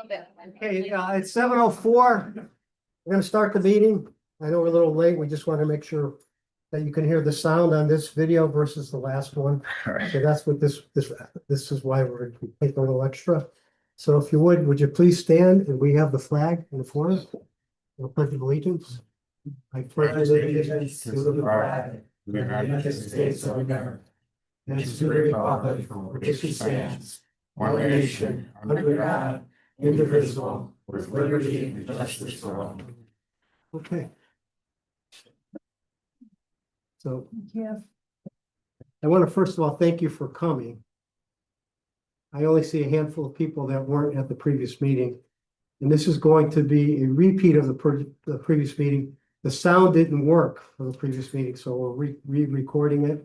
Okay, it's 7:04. We're gonna start the meeting. I know we're a little late. We just want to make sure that you can hear the sound on this video versus the last one. So that's what this is why we're taking a little extra. So if you would you please stand, and we have the flag in the corner. We'll pledge allegiance. I pledge allegiance to the flag of the United States of America, and to the republic for which it stands, one nation, under God, indivisible, with liberty and justice for all. Okay. So, yeah. I want to first of all thank you for coming. I only see a handful of people that weren't at the previous meeting. And this is going to be a repeat of the previous meeting. The sound didn't work for the previous meeting, so we're re-recording it.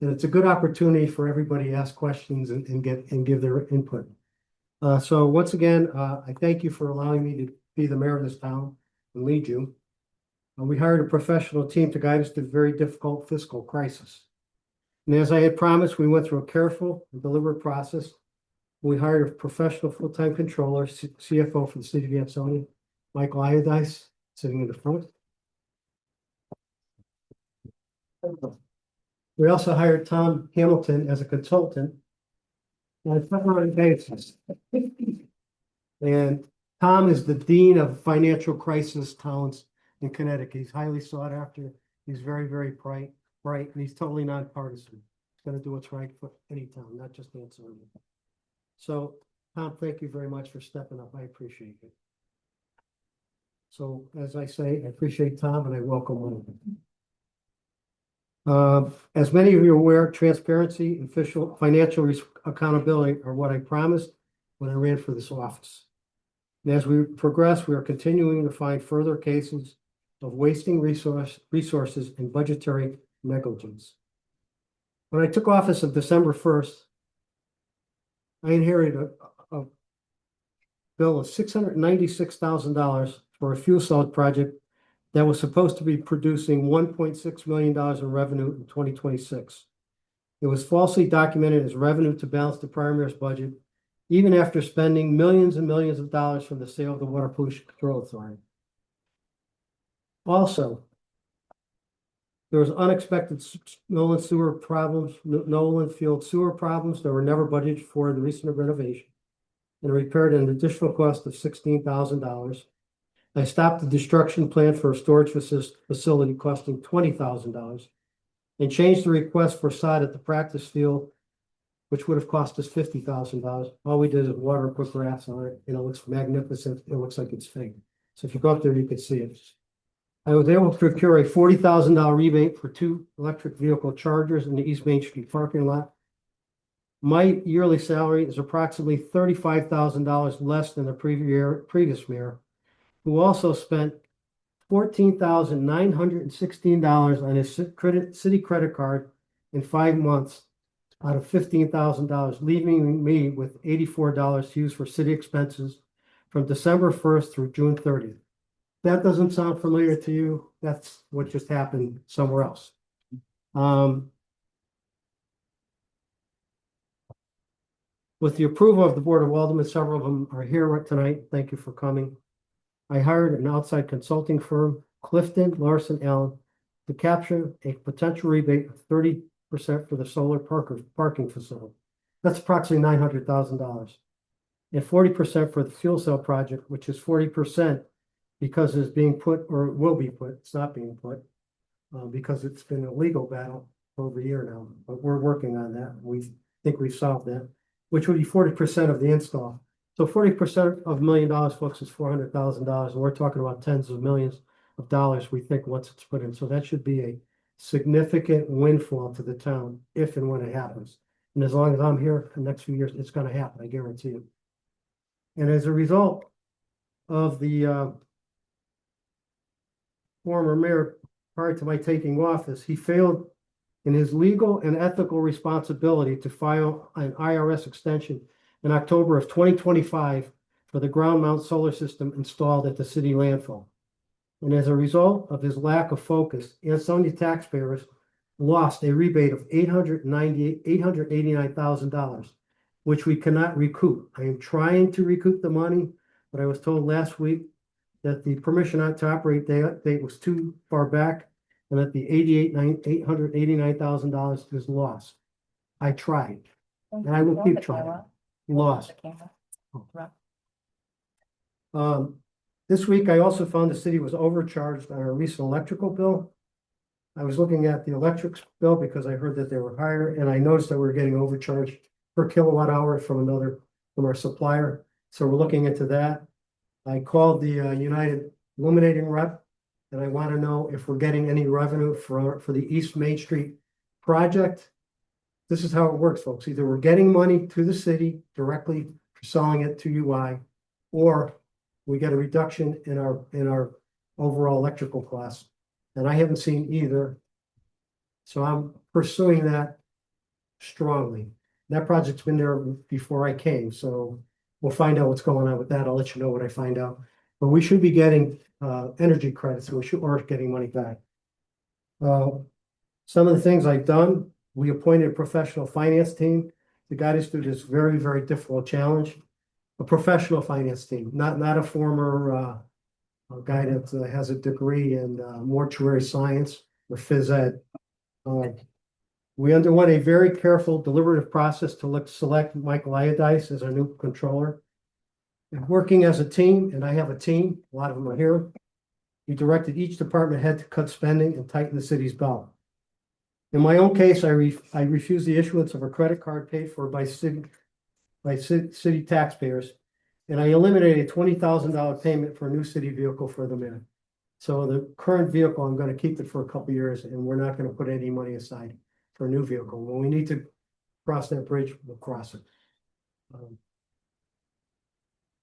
And it's a good opportunity for everybody to ask questions and give their input. So once again, I thank you for allowing me to be the mayor of this town and lead you. We hired a professional team to guide us through a very difficult fiscal crisis. And as I had promised, we went through a careful and deliberate process. We hired a professional full-time controller, CFO for the city of Ansonia, Michael Iodice, sitting in the front. We also hired Tom Hamilton as a consultant on a temporary basis. And Tom is the Dean of Financial Crisis Talents in Connecticut. He's highly sought after. He's very, very bright, and he's totally nonpartisan. He's going to do what's right for any town, not just Ansonia. So, Tom, thank you very much for stepping up. I appreciate it. So, as I say, I appreciate Tom and I welcome him. As many of you are aware, transparency and financial accountability are what I promised when I ran for this office. And as we progress, we are continuing to find further cases of wasting resources and budgetary negligence. When I took office on December 1st, I inherited a bill of $696,000 for a fuel cell project that was supposed to be producing $1.6 million in revenue in 2026. It was falsely documented as revenue to balance the prior year's budget, even after spending millions and millions of dollars from the sale of the Water Pollution Control Authority. Also, there was unexpected Nolan field sewer problems that were never budgeted for in the recent renovation, and repaired an additional cost of $16,000. I stopped the destruction plan for a storage facility costing $20,000 and changed the request for sod at the practice field, which would have cost us $50,000. All we did is water and put grass on it, and it looks magnificent. It looks like it's fake. So if you go up there, you can see it. I was able to procure a $40,000 rebate for 2 electric vehicle chargers in the East Main Street parking lot. My yearly salary is approximately $35,000 less than the previous mayor, who also spent $14,916 on his city credit card in 5 months out of $15,000, leaving me with $84 to use for city expenses from December 1st through June 30th. That doesn't sound familiar to you. That's what just happened somewhere else. With the approval of the Board of Aldermen, several of them are here tonight. Thank you for coming. I hired an outside consulting firm, Clifton Larson Allen, to capture a potential rebate of 30% for the solar parking facility. That's approximately $900,000. And 40% for the fuel cell project, which is 40% because it's being put, or it will be put, it's not being put, because it's been a legal battle for over a year now. But we're working on that. We think we've solved that, which would be 40% of the install. So 40% of $1 million, folks, is $400,000. And we're talking about tens of millions of dollars, we think, once it's put in. So that should be a significant windfall to the town if and when it happens. And as long as I'm here for the next few years, it's going to happen, I guarantee you. And as a result of the former mayor, prior to my taking office, he failed in his legal and ethical responsibility to file an IRS extension in October of 2025 for the ground mount solar system installed at the city landfill. And as a result of his lack of focus, Ansonia taxpayers lost a rebate of $889,000 which we cannot recoup. I am trying to recoup the money, but I was told last week that the permission not to operate date was too far back and that the $889,000 is lost. I tried, and I will keep trying. Lost. This week I also found the city was overcharged on our recent electrical bill. I was looking at the electric bill because I heard that they were higher, and I noticed that we were getting overcharged per kilowatt hour from our supplier. So we're looking into that. I called the United Illuminating rep, and I want to know if we're getting any revenue for the East Main Street project. This is how it works, folks. Either we're getting money to the city directly for selling it to UI, or we get a reduction in our overall electrical costs. And I haven't seen either. So I'm pursuing that strongly. That project's been there before I came, so we'll find out what's going on with that. I'll let you know what I find out. But we should be getting energy credits, so we should, or getting money back. Some of the things I've done, we appointed a professional finance team to guide us through this very, very difficult challenge. A professional finance team, not a former guy that has a degree in mortuary science or phys ed. We underwent a very careful deliberative process to select Michael Iodice as our new controller. And working as a team, and I have a team, a lot of them are here. We directed each department head to cut spending and tighten the city's belt. In my own case, I refused the issuance of a credit card paid for by city taxpayers. And I eliminated a $20,000 payment for a new city vehicle for the mayor. So the current vehicle, I'm going to keep it for a couple of years, and we're not going to put any money aside for a new vehicle. When we need to cross that bridge, we'll cross it.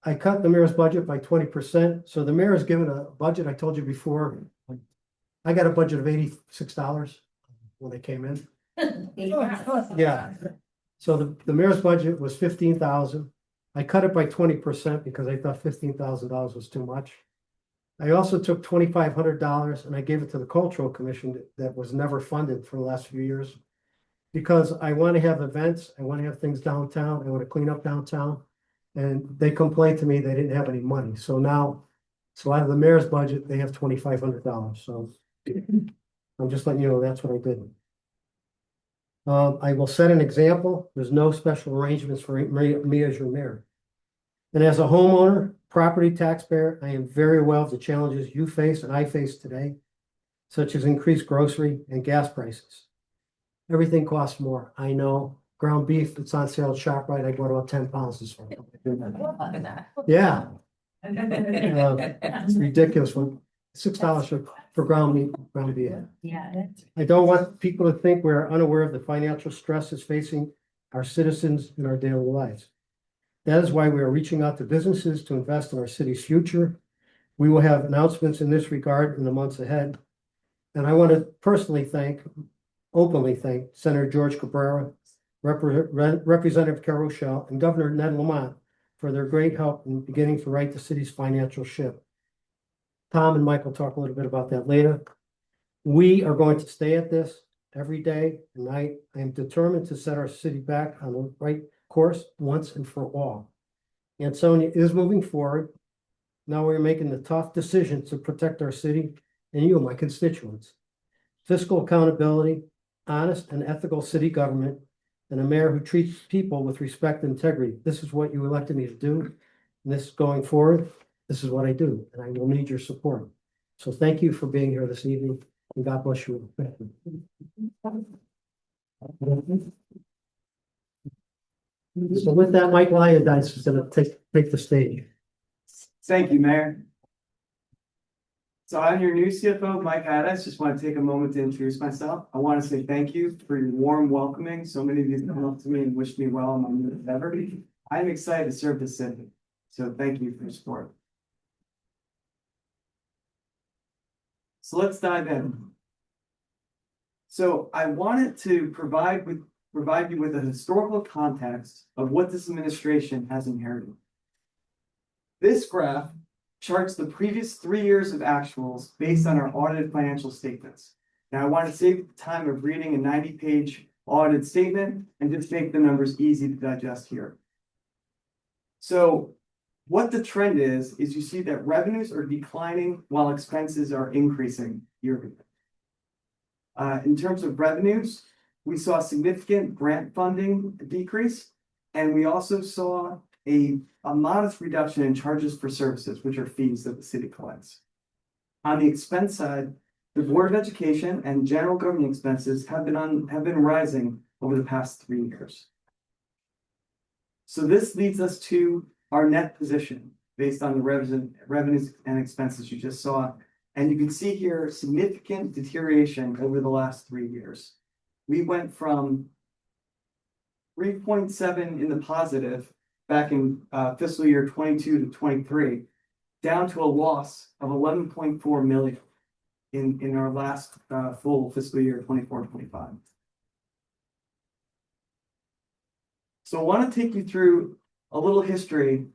I cut the mayor's budget by 20%. So the mayor is given a budget. I told you before, I got a budget of $86 when they came in. Yeah. So the mayor's budget was $15,000. I cut it by 20% because I thought $15,000 was too much. I also took $2,500 and I gave it to the Cultural Commission that was never funded for the last few years. Because I want to have events, I want to have things downtown, I want to clean up downtown. And they complained to me they didn't have any money. So out of the mayor's budget, they have $2,500. So I'm just letting you know that's what I did. I will set an example. There's no special arrangements for me as your mayor. And as a homeowner, property taxpayer, I am very aware of the challenges you face and I face today, such as increased grocery and gas prices. Everything costs more. I know. Ground beef, it's on sale at ShopRite. I bought about 10 pounds this morning. Yeah. It's ridiculous. $6 for ground beef. Yeah. I don't want people to think we're unaware of the financial stresses facing our citizens in our daily lives. That is why we are reaching out to businesses to invest in our city's future. We will have announcements in this regard in the months ahead. And I want to personally openly thank Senator George Cabrera, Representative Carol Rochelle, and Governor Ned Lamont for their great help in beginning to right the city's financial ship. Tom and Mike will talk a little bit about that later. We are going to stay at this every day, and I am determined to set our city back on the right course once and for all. Ansonia is moving forward. Now we're making the tough decisions to protect our city and you, my constituents. Fiscal accountability, honest and ethical city government, and a mayor who treats people with respect and integrity. This is what you elected me to do. And this going forward, this is what I do, and I will need your support. So thank you for being here this evening, and God bless you. So with that, Mike Lyodice is going to take the stage. Thank you, Mayor. So I'm your new CFO, Mike Haddis. Just want to take a moment to introduce myself. I want to say thank you for your warm welcoming. So many of you come up to me and wish me well in my new endeavor. I'm excited to serve the city. So thank you for your support. So let's dive in. So I wanted to provide you with a historical context of what this administration has inherited. This graph charts the previous 3 years of actuals based on our audited financial statements. Now, I want to save the time of reading a 90-page audited statement and just make the numbers easy to digest here. So what the trend is you see that revenues are declining while expenses are increasing year-over-year. In terms of revenues, we saw significant grant funding decrease, and we also saw a modest reduction in charges for services, which are fees that the city collects. On the expense side, the Board of Education and general government expenses have been rising over the past 3 years. So this leads us to our net position based on the revenues and expenses you just saw. And you can see here significant deterioration over the last 3 years. We went from 3.7 in the positive back in fiscal year 22 to 23, down to a loss of 11.4 million in our last full fiscal year 24-25. So I want to take you through a little history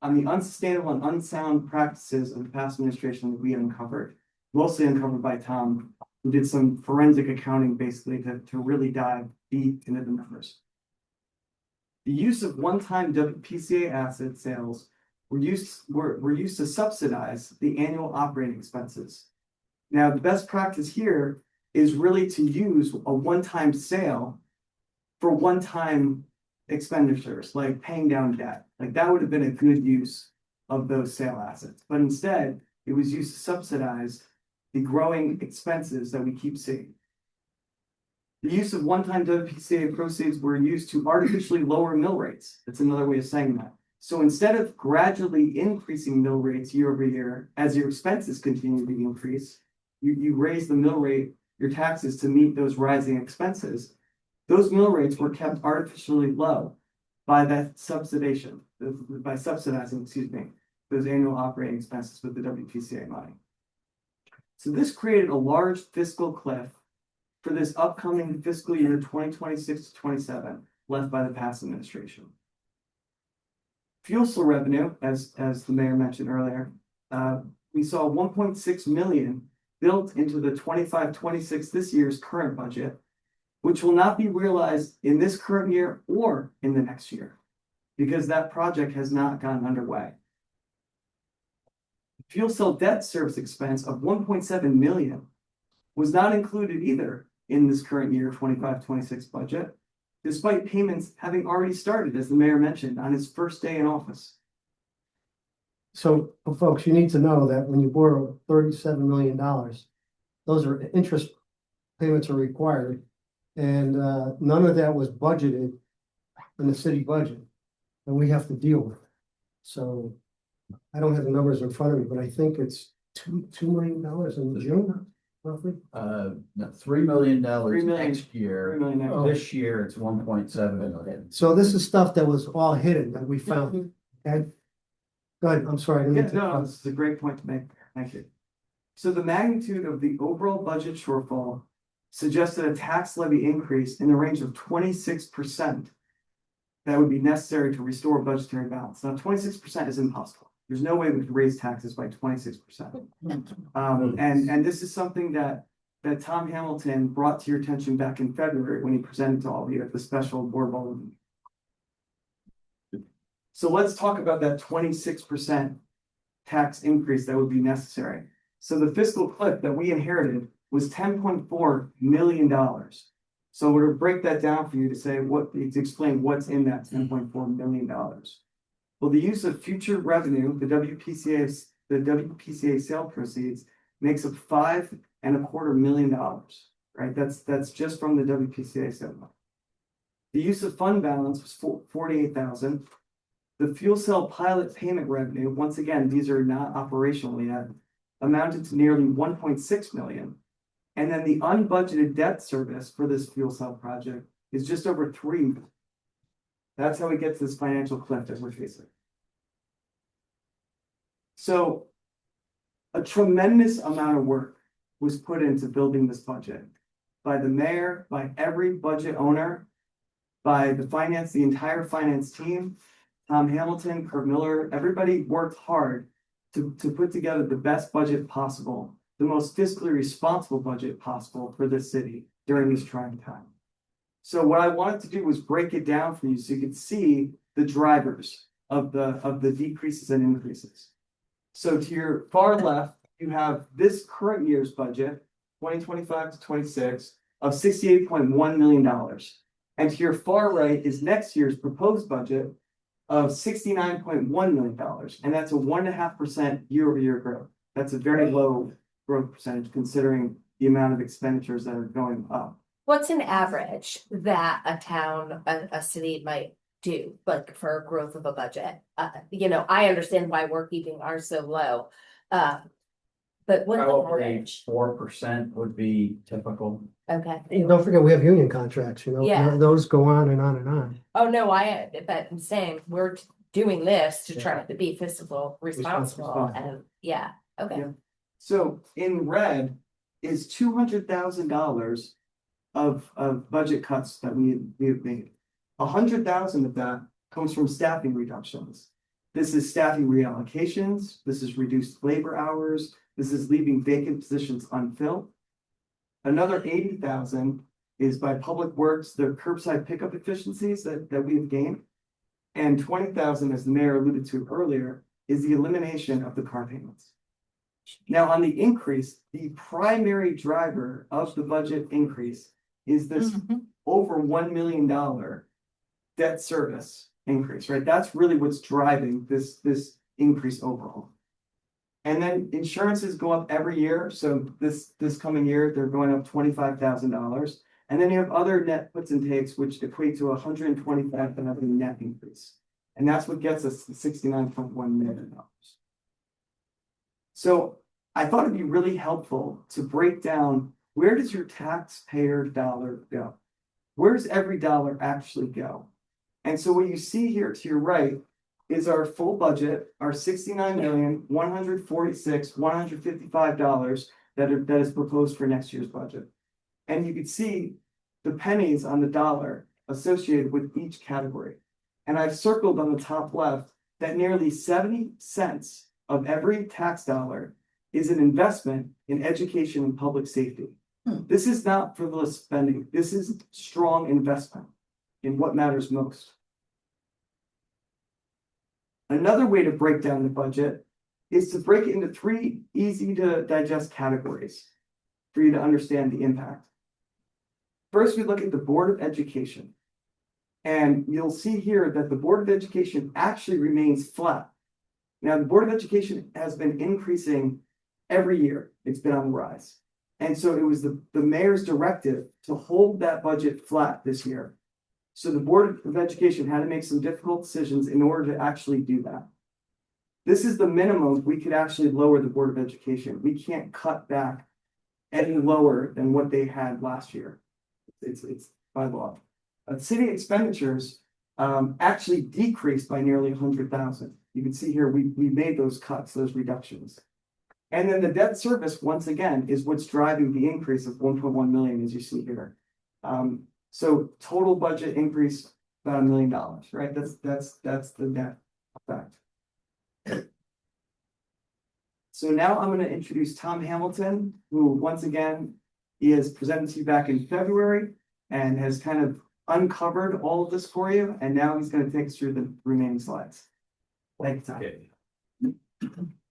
on the unsustainable and unsound practices of the past administration that we uncovered, mostly uncovered by Tom, who did some forensic accounting basically to really dive deep into the numbers. The use of one-time WPCA asset sales were used to subsidize the annual operating expenses. Now, the best practice here is really to use a one-time sale for one-time expenditures, like paying down debt. Like that would have been a good use of those sale assets. But instead, it was used to subsidize the growing expenses that we keep seeing. The use of one-time WPCA proceeds were used to artificially lower mill rates. That's another way of saying that. So instead of gradually increasing mill rates year-over-year, as your expenses continue to increase, you raise the mill rate, your taxes to meet those rising expenses. Those mill rates were kept artificially low by that subsidizing, those annual operating expenses with the WPCA money. So this created a large fiscal cliff for this upcoming fiscal year 2026 to 27 left by the past administration. Fuel cell revenue, as the mayor mentioned earlier, we saw 1.6 million built into the 25-26 this year's current budget, which will not be realized in this current year or in the next year, because that project has not gotten underway. Fuel cell debt service expense of 1.7 million was not included either in this current year 25-26 budget, despite payments having already started, as the mayor mentioned, on his first day in office. So, folks, you need to know that when you borrow $37 million, those are interest payments are required. And none of that was budgeted in the city budget, and we have to deal with it. So I don't have the numbers in front of me, but I think it's $2 million in June, roughly. No, $3 million $3 million. next year. $3 million. Oh. This year, it's 1.7 million. So this is stuff that was all hidden that we found. Okay. Go ahead. I'm sorry. I didn't Yeah, mean to- no, this is a great point to make. Thank you. So the magnitude of the overall budget shortfall suggested a tax levy increase in the range of 26% that would be necessary to restore budgetary balance. Now, 26% is impossible. There's no way we could raise taxes by 26%. And this is something that Tom Hamilton brought to your attention back in February when he presented to all of you at the special board meeting. So let's talk about that 26% tax increase that would be necessary. So the fiscal cliff that we inherited was $10.4 million. So we're to break that down for you to explain what's in that $10.4 million. Well, the use of future revenue, the WPCA sale proceeds, makes up $5.25 million, right? That's just from the WPCA sale. The use of fund balance was $48,000. The fuel cell pilot payment revenue, once again, these are not operational yet, amounted to nearly 1.6 million. And then the unbudgeted debt service for this fuel cell project is just over 3 million. That's how we get to this financial cliff that we're facing. So a tremendous amount of work was put into building this budget by the mayor, by every budget owner, by the entire finance team, Tom Hamilton, Kurt Miller, everybody worked hard to put together the best budget possible, the most fiscally responsible budget possible for this city during this trying time. So what I wanted to do was break it down for you so you could see the drivers of the decreases and increases. So to your far left, you have this current year's budget, 2025 to 26, of $68.1 million. And to your far right is next year's proposed budget of $69.1 million. And that's a 1.5% year-over-year growth. That's a very low growth percentage considering the amount of expenditures that are going up. What's an average that a town, a city might do, like for growth of a budget? I understand why we're keeping ours so low. But what's the Probably average? 4% would be typical. Okay. And don't forget, we have union contracts, Yeah. those go on and on and on. Oh, no, but I'm saying we're doing this to try to be fiscal responsible and yeah, okay. Yeah. So in red is $200,000 of budget cuts that we've made. 100,000 of that comes from staffing reductions. This is staffing reallocations. This is reduced labor hours. This is leaving vacant positions unfilled. Another 80,000 is by public works, the curbside pickup efficiencies that we've gained. And 20,000, as the mayor alluded to earlier, is the elimination of the car payments. Now, on the increase, the primary driver of the budget increase is this over $1 million debt service increase, right? That's really what's driving this increase overall. And then insurances go up every year. So this coming year, they're going up $25,000. And then you have other net puts and takes, which equate to $125,000 net increase. And that's what gets us to $69.1 million. So I thought it'd be really helpful to break down, where does your taxpayer dollar go? Where does every dollar actually go? And so what you see here to your right is our full budget, our $69,146,155 that is proposed for next year's budget. And you can see the pennies on the dollar associated with each category. And I've circled on the top left that nearly 70 cents of every tax dollar is an investment in education and public safety. This is not frivolous spending. This is strong investment in what matters most. Another way to break down the budget is to break it into 3 easy to digest categories for you to understand the impact. First, we look at the Board of Education. And you'll see here that the Board of Education actually remains flat. Now, the Board of Education has been increasing every year. It's been on the rise. And so it was the mayor's directive to hold that budget flat this year. So the Board of Education had to make some difficult decisions in order to actually do that. This is the minimum we could actually lower the Board of Education. We can't cut back any lower than what they had last year. It's by law. City expenditures actually decreased by nearly 100,000. You can see here we made those cuts, those reductions. And then the debt service, once again, is what's driving the increase of 1.1 million, as you see here. So total budget increase about $1 million, right? That's the net effect. So now I'm going to introduce Tom Hamilton, who once again, he has presented to you back in February and has kind of uncovered all of this for you. And now he's going to take us through the remaining slides. Thank you, Tom. Okay.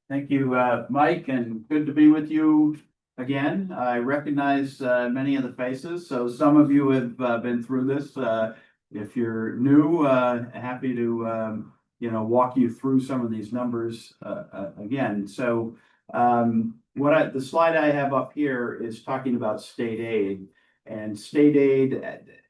Thank you, Mike, and good to be with you again. I recognize many of the faces, so some of you have been through this. If you're new, happy to walk you through some of these numbers again. So the slide I have up here is talking about state aid, and state aid,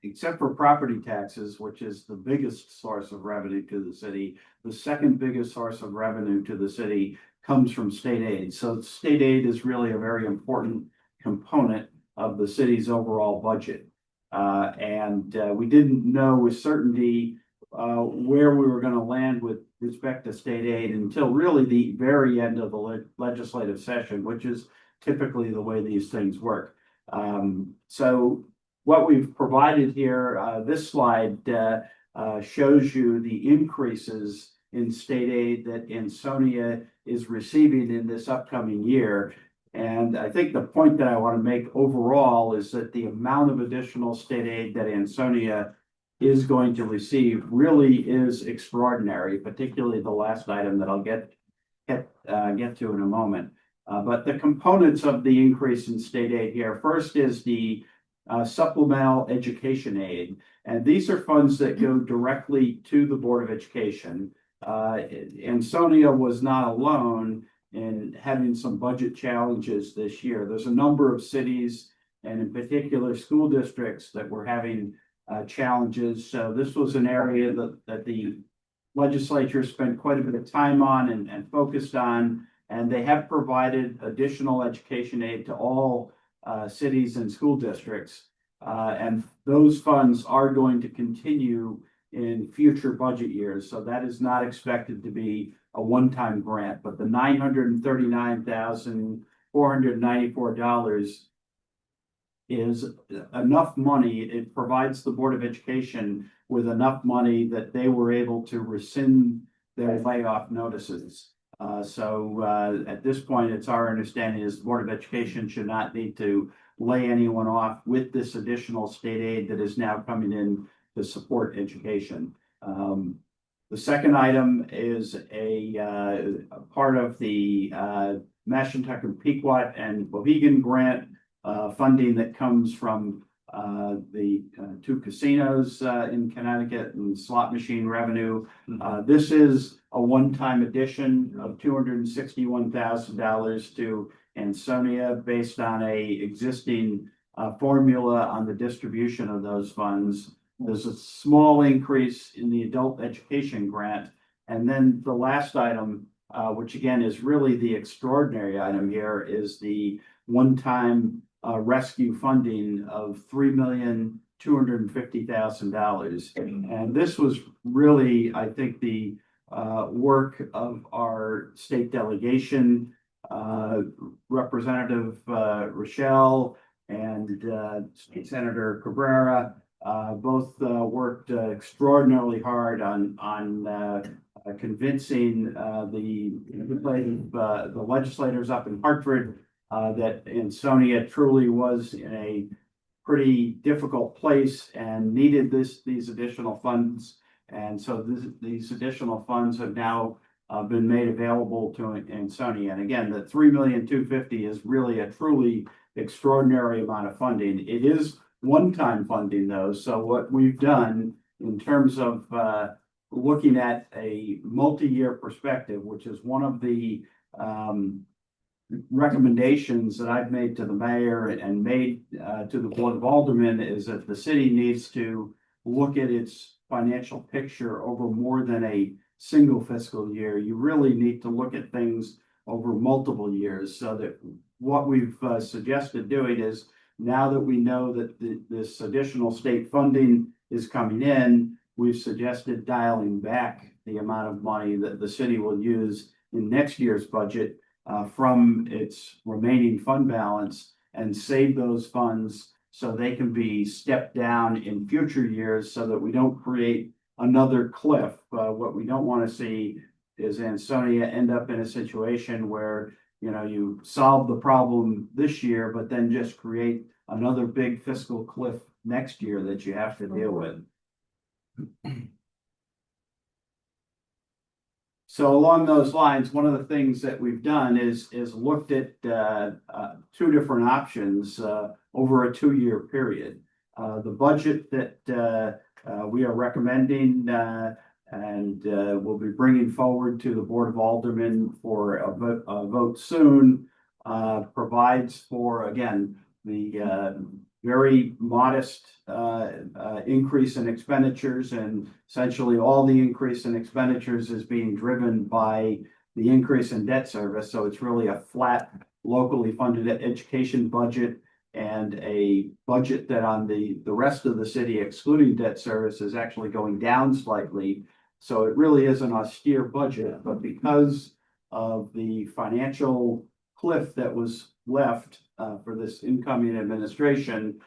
except for property taxes, which is the biggest source of revenue to the city, the second biggest source of revenue to the city comes from state aid. So state aid is really a very important component of the city's overall budget. And we didn't know with certainty where we were going to land with respect to state aid until really the very end of the legislative session, which is typically the way these things work. So what we've provided here, this slide shows you the increases in state aid that Ansonia is receiving in this upcoming year. And I think the point that I want to make overall is that the amount of additional state aid that Ansonia is going to receive really is extraordinary, particularly the last item that I'll get to in a moment. But the components of the increase in state aid here, first is the supplemental education aid. And these are funds that go directly to the Board of Education. Ansonia was not alone in having some budget challenges this year. There's a number of cities and in particular school districts that were having challenges. So this was an area that the legislature spent quite a bit of time on and focused on, and they have provided additional education aid to all cities and school districts. And those funds are going to continue in future budget years. So that is not expected to be a one-time grant, but the $939,494 is enough money. It provides the Board of Education with enough money that they were able to rescind their layoff notices. So at this point, it's our understanding is the Board of Education should not need to lay anyone off with this additional state aid that is now coming in to support education. The second item is a part of the Mashantuck and Pequot and Mohegan grant funding that comes from the two casinos in Connecticut and slot machine revenue. This is a one-time addition of $261,000 to Ansonia based on a existing formula on the distribution of those funds. There's a small increase in the adult education grant. And then the last item, which again is really the extraordinary item here, is the one-time rescue funding of $3,250,000. And this was really, I think, the work of our state delegation, Representative Rochelle and State Senator Cabrera. Both worked extraordinarily hard on convincing the legislators up in Hartford that Ansonia truly was in a pretty difficult place and needed these additional funds. And so these additional funds have now been made available to Ansonia. And again, the $3,250,000 is really a truly extraordinary amount of funding. It is one-time funding though. So what we've done in terms of looking at a multi-year perspective, which is one of the recommendations that I've made to the mayor and made to the Board of Aldermen, is that the city needs to look at its financial picture over more than a single fiscal year. You really need to look at things over multiple years. So that what we've suggested doing is, now that we know that this additional state funding is coming in, we've suggested dialing back the amount of money that the city will use in next year's budget from its remaining fund balance and save those funds so they can be stepped down in future years so that we don't create another cliff. What we don't want to see is Ansonia end up in a situation where, you know, you solve the problem this year, but then just create another big fiscal cliff next year that you have to deal with. So along those lines, one of the things that we've done is looked at two different options over a 2-year period. The budget that we are recommending and we'll be bringing forward to the Board of Aldermen for a vote soon provides for, again, the very modest increase in expenditures, and essentially all the increase in expenditures is being driven by the increase in debt service. So it's really a flat, locally funded education budget, and a budget that on the rest of the city, excluding debt service, is actually going down slightly. So it really is an austere budget, but because of the financial cliff that was left for this incoming administration,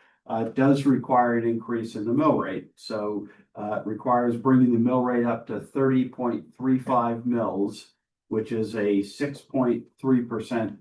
does require an increase in the mill rate. So it requires bringing the mill rate up to 30.35 mils, which is a 6.3%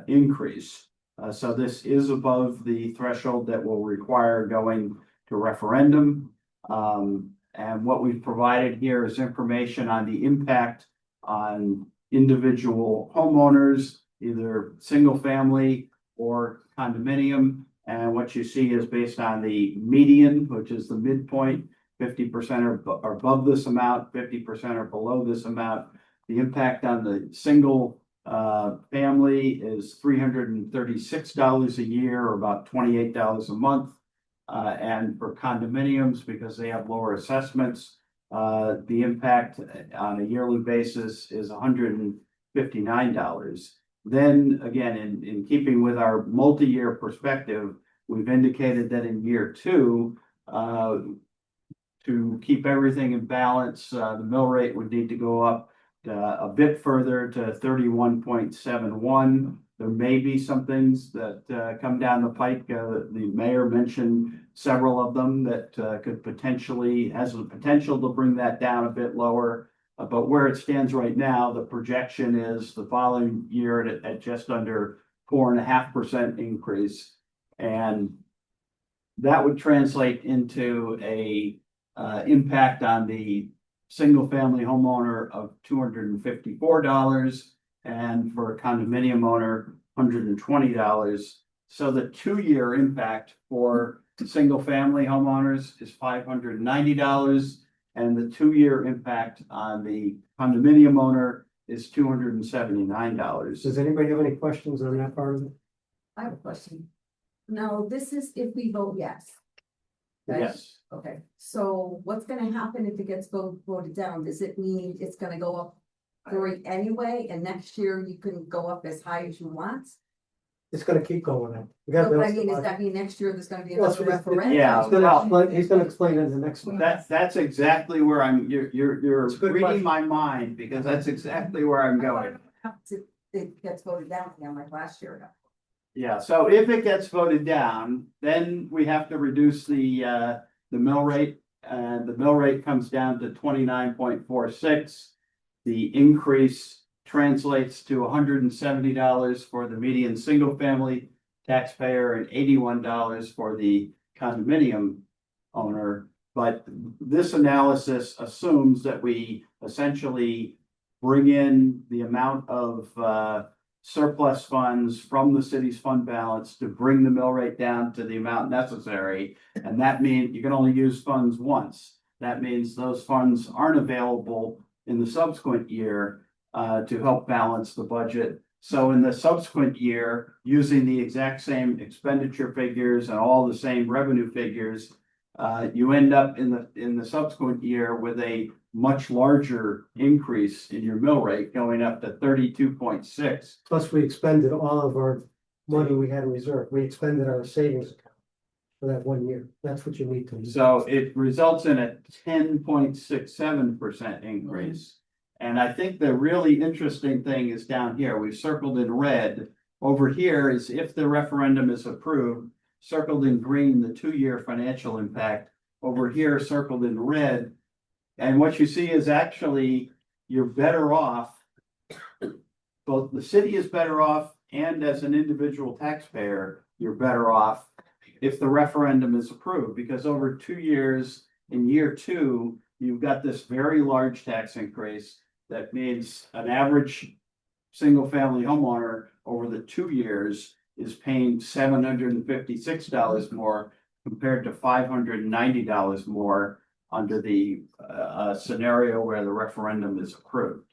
increase. So this is above the threshold that will require going to referendum. And what we've provided here is information on the impact on individual homeowners, either single family or condominium. And what you see is based on the median, which is the midpoint, 50% are above this amount, 50% are below this amount. The impact on the single family is $336 a year, or about $28 a month. And for condominiums, because they have lower assessments, the impact on a yearly basis is $159. Then again, in keeping with our multi-year perspective, we've indicated that in year two, to keep everything in balance, the mill rate would need to go up a bit further to 31.71. There may be some things that come down the pike. The mayor mentioned several of them that could potentially, has the potential to bring that down a bit lower. But where it stands right now, the projection is the following year at just under 4.5% increase. And that would translate into a impact on the single family homeowner of $254, and for a condominium owner, $120. So the 2-year impact for single family homeowners is $590, and the 2-year impact on the condominium owner is $279. Does anybody have any questions on that part of it? I have a question. Now, this is if we vote yes. Right? Yes. Okay, so what's gonna happen if it gets voted down? Does it mean it's gonna go up 3 anyway, and next year you can go up as high as you want? It's gonna keep going up. We So, gotta I mean, does that mean next year there's gonna be Well, another it's- referendum? Yeah. He's gonna explain it in the next one. That's exactly where you're It's a good reading question. my mind, because that's exactly where I'm going. It gets voted down again like last year. Yeah, so if it gets voted down, then we have to reduce the mill rate, and the mill rate comes down to 29.46. The increase translates to $170 for the median single family taxpayer and $81 for the condominium owner. But this analysis assumes that we essentially bring in the amount of surplus funds from the city's fund balance to bring the mill rate down to the amount necessary. And that means you can only use funds once. That means those funds aren't available in the subsequent year to help balance the budget. So in the subsequent year, using the exact same expenditure figures and all the same revenue figures, you end up in the subsequent year with a much larger increase in your mill rate, going up to 32.6. Plus, we expended all of our money we had in reserve. We expended our savings account for that 1 year. That's what you need to do. So it results in a 10.67% increase. And I think the really interesting thing is down here. We've circled in red. Over here is if the referendum is approved, circled in green, the 2-year financial impact. Over here, circled in red. And what you see is actually you're better off. Both the city is better off, and as an individual taxpayer, you're better off if the referendum is approved, because over 2 years, in year 2, you've got this very large tax increase. That means an average single family homeowner over the 2 years is paying $756 more compared to $590 more under the scenario where the referendum is approved.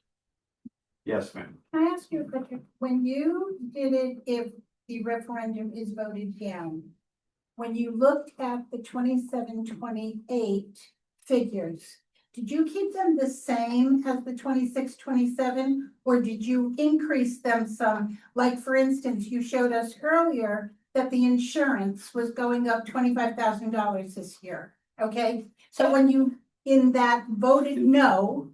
Yes, ma'am. Can I ask you a question? When you did it, if the referendum is voted down, when you looked at the 27-28 figures, did you keep them the same as the 26-27, or did you increase them some? Like, for instance, you showed us earlier that the insurance was going up $25,000 this year, okay? So when you, in that voted no,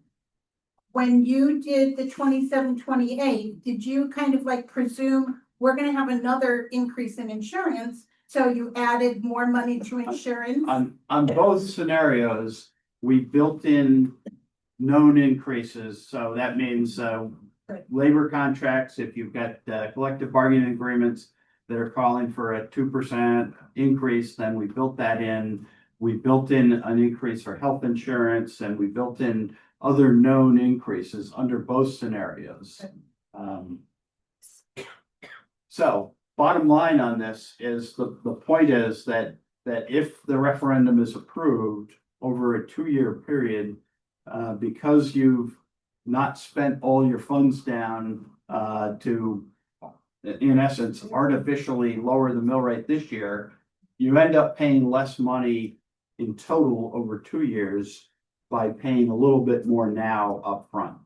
when you did the 27-28, did you kind of like presume we're gonna have another increase in insurance? So you added more money to insurance? On both scenarios, we built in known increases, so that means labor contracts, if you've got collective bargaining agreements that are calling for a 2% increase, then we built that in. We built in an increase for health insurance, and we built in other known increases under both scenarios. So bottom line on this is the point is that if the referendum is approved over a 2-year period, because you've not spent all your funds down to, in essence, artificially lower the mill rate this year, you end up paying less money in total over 2 years by paying a little bit more now upfront.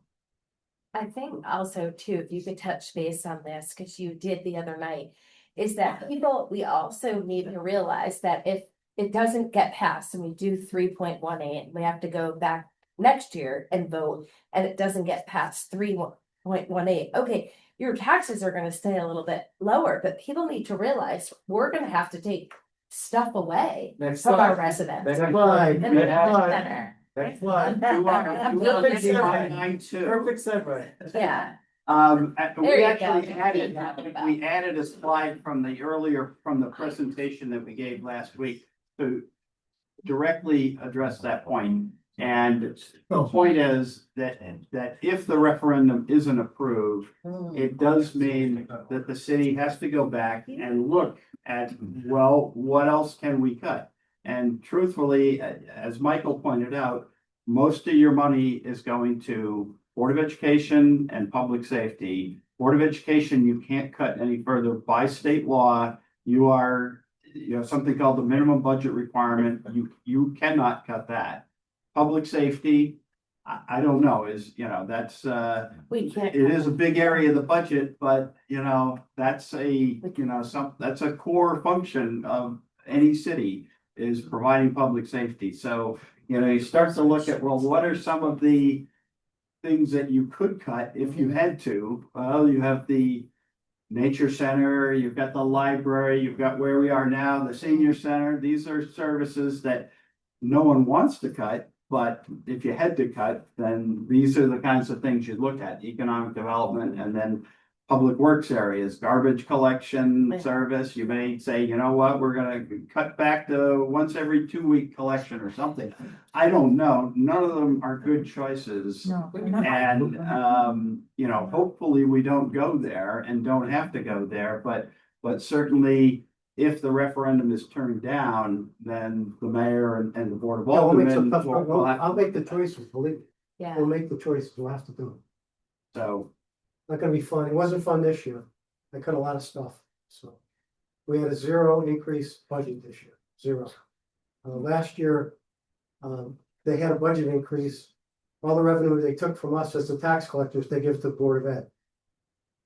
I think also too, if you could touch base on this, because you did the other night, is that we also need to realize that if it doesn't get passed and we do 3.18, we have to go back next year and vote, and it doesn't get past 3.18. Okay, your taxes are gonna stay a little bit lower, but people need to realize we're gonna have to take stuff away Next from our slide. residents. Next slide. And the Next slide. center. Next slide. Perfect segue. Perfect segue. Yeah, We There you actually go. added a slide from the presentation that we gave last week to directly address that point. And the point is that if the referendum isn't approved, it does mean that the city has to go back and look at, well, what else can we cut? And truthfully, as Michael pointed out, most of your money is going to Board of Education and Public Safety. Board of Education, you can't cut any further by state law. You have something called the minimum budget requirement. You cannot cut that. Public Safety, I don't know, that's we can't. it is a big area of the budget, but that's that's a core function of any city is providing public safety. So, you start to look at, well, what are some of the things that you could cut if you had to? Well, you have the nature center, you've got the library, you've got where we are now, the senior center. These are services that no one wants to cut. But if you had to cut, then these are the kinds of things you'd look at: economic development, and then public works areas, garbage collection service. You may say, you know what, we're gonna cut back to once every 2-week collection or something. I don't know. None of them are good choices. No. And hopefully we don't go there and don't have to go there, but certainly if the referendum is turned down, then the mayor and the board of Yeah, we'll make some aldermen tough, will have I'll make the choices, believe me. Yeah, We'll make the choices, we'll have to do it. so. Not gonna be fun. It wasn't fun this year. I cut a lot of stuff, so. We had a 0 increase budget this year, 0. Last year, they had a budget increase. All the revenue they took from us as the tax collectors, they give to the Board of Ed.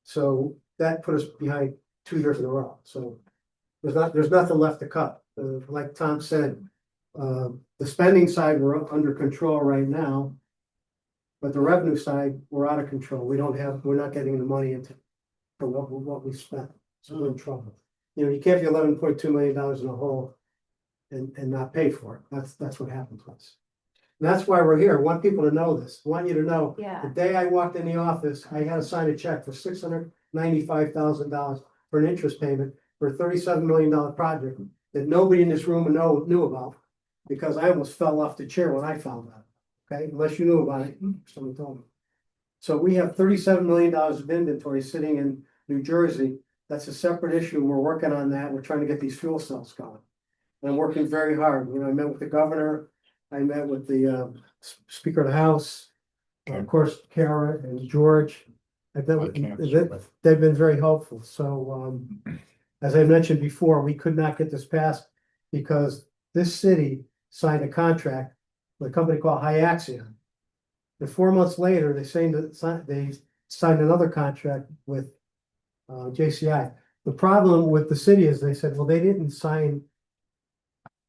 So that put us behind 2 years in a row, so. There's nothing left to cut. Like Tom said, the spending side, we're under control right now. But the revenue side, we're out of control. We're not getting the money into for what we spent. So we're in trouble. You can't be $11.2 million in a hole and not pay for it. That's what happens to us. And that's why we're here. I want people to know this. I want you to know, yeah. the day I walked in the office, I had to sign a check for $695,000 for an interest payment for a $37 million project that nobody in this room knew about, because I almost fell off the chair when I found out. Okay, unless you knew about it, someone told me. So we have $37 million of inventory sitting in New Jersey. That's a separate issue. We're working on that. We're trying to get these fuel cells going. And I'm working very hard. I met with the governor. I met with the Speaker of the House, of course, Kara and George. They've been very helpful. So as I mentioned before, we could not get this passed because this city signed a contract with a company called Hyaxion. And 4 months later, they signed another contract with JCI. The problem with the city is they said, well, they didn't sign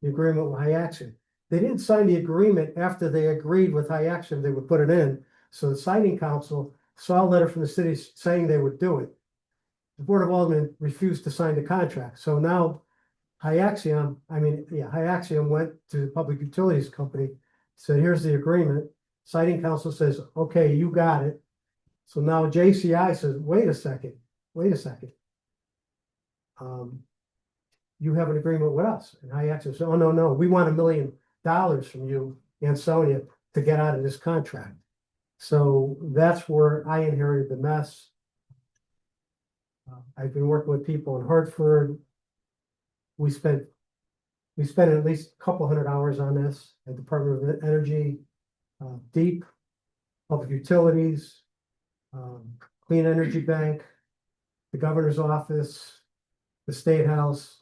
the agreement with Hyaxion. They didn't sign the agreement after they agreed with Hyaxion they would put it in. So the signing council saw a letter from the city saying they would do it. The Board of Aldermen refused to sign the contract. So now Hyaxion went to the Public Utilities Company, said, here's the agreement. Siting council says, okay, you got it. So now JCI says, wait a second. You have an agreement with us. And I actually said, oh, no, we want $1 million from you, Ansonia, to get out of this contract. So that's where I inherited the mess. I've been working with people in Hartford. We spent at least a couple hundred hours on this at Department of Energy, Deep, Public Utilities, Clean Energy Bank, the governor's office, the State House.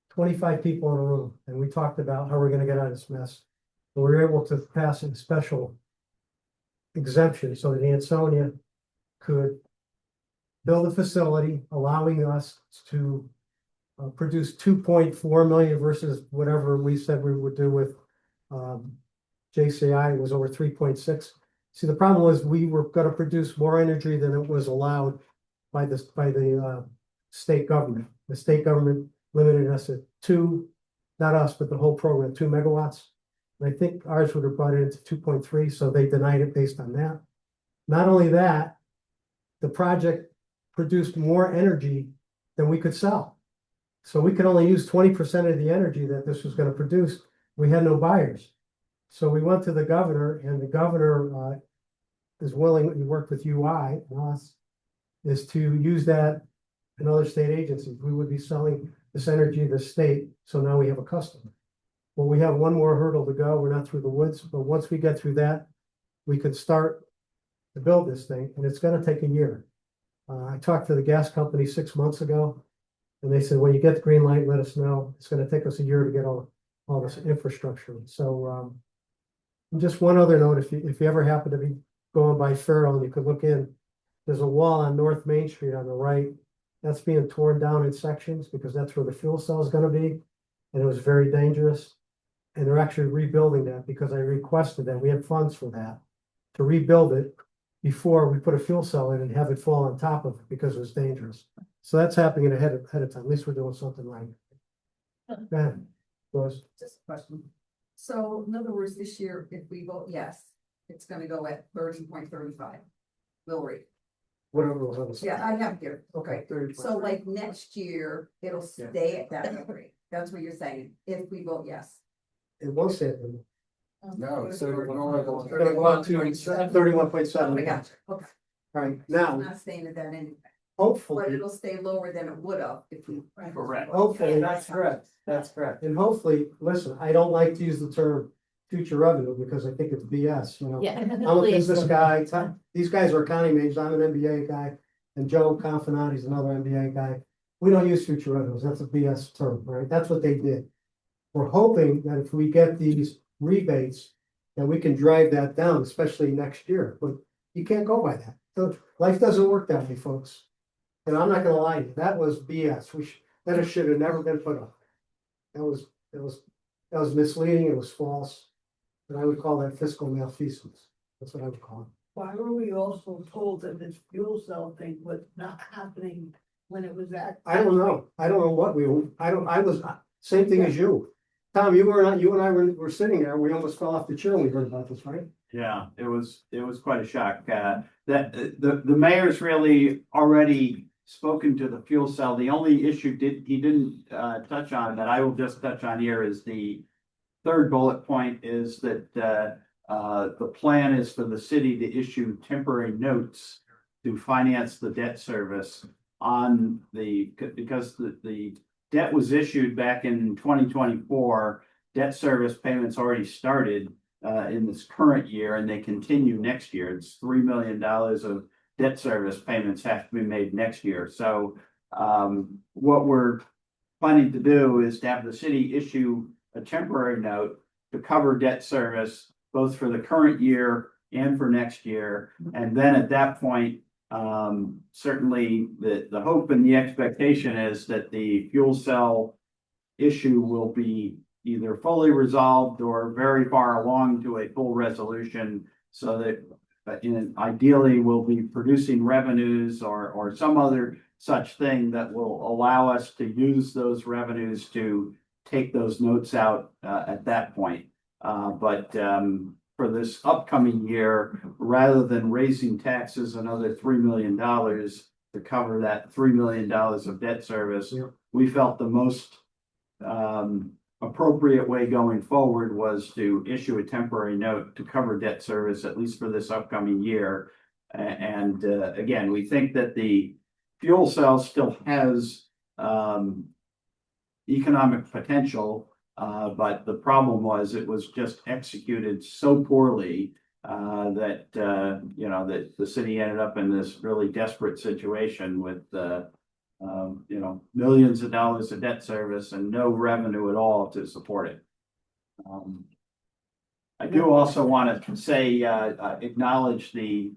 25 people in a room, and we talked about how we're gonna get out of this mess. And we were able to pass a special exemption so that Ansonia could build a facility allowing us to produce 2.4 million versus whatever we said we would do with JCI was over 3.6. See, the problem was we were gonna produce more energy than it was allowed by the state government. The state government limited us at 2, not us, but the whole program, 2 megawatts. And I think ours would have brought it into 2.3, so they denied it based on that. Not only that, the project produced more energy than we could sell. So we could only use 20% of the energy that this was going to produce. We had no buyers. So we went to the governor, and the governor is willing, he worked with UI and us, is to use that in other state agencies. We would be selling this energy to the state, so now we have a customer. Well, we have one more hurdle to go. We're not through the woods, but once we get through that, we could start to build this thing, and it's gonna take a year. I talked to the gas company 6 months ago, and they said, when you get the green light, let us know. It's gonna take us a year to get all this infrastructure. So just one other note, if you ever happen to be going by Farrell, and you could look in, there's a wall on North Main Street on the right. That's being torn down in sections because that's where the fuel cell is gonna be. And it was very dangerous. And they're actually rebuilding that because I requested that. We had funds for that. To rebuild it before we put a fuel cell in and have it fall on top of it because it was dangerous. So that's happening ahead of time. At least we're doing something right. Go ahead, Rose. Just a question. So in other words, this year, if we vote yes, it's gonna go at 30.35. Mill rate. Whatever was on the side. Yeah, I have here. Okay, 30. So like next year, it'll stay at that mill rate. That's what you're saying, if we vote yes. It won't say it. No, so we're It's gonna go up to 31.7. Oh, I got you. Okay. All right, I'm now, not staying at that anyway, but hopefully, it'll stay lower than it would have if we. Correct. hopefully, That's correct. That's correct. and hopefully, listen, I don't like to use the term future revenue because I think it's BS, you know. Yeah. I'm a business guy, these guys are accounting majors, I'm an MBA guy, and Joe Confinati's another MBA guy. We don't use future revenues, that's a BS term, right? That's what they did. We're hoping that if we get these rebates, that we can drive that down, especially next year, but you can't go by that. So life doesn't work that way, folks. And I'm not gonna lie to you, that was BS, that should have never been put up. That was misleading, it was false, and I would call that fiscal malfeasance, that's what I would call it. Why were we also told that this fuel cell thing was not happening when it was at? I don't know what I was, same thing as you. Tom, you and I were sitting there, we almost fell off the chair when we heard about this, right? Yeah, it was quite a shock. That the mayor's really already spoken to the fuel cell. The only issue he didn't touch on that I will just touch on here is the third bullet point is that the plan is for the city to issue temporary notes to finance the debt service on because the debt was issued back in 2024. Debt service payments already started in this current year, and they continue next year. It's $3 million of debt service payments have to be made next year. So what we're planning to do is to have the city issue a temporary note to cover debt service, both for the current year and for next year. And then at that point, certainly the hope and the expectation is that the fuel cell issue will be either fully resolved or very far along to a full resolution, so that ideally we'll be producing revenues or some other such thing that will allow us to use those revenues to take those notes out at that point. But for this upcoming year, rather than raising taxes another $3 million to cover that $3 million of debt service. Yeah. We felt the most appropriate way going forward was to issue a temporary note to cover debt service, at least for this upcoming year. And again, we think that the fuel cell still has economic potential, but the problem was it was just executed so poorly that that the city ended up in this really desperate situation with millions of dollars of debt service and no revenue at all to support it. I do also want to say acknowledge the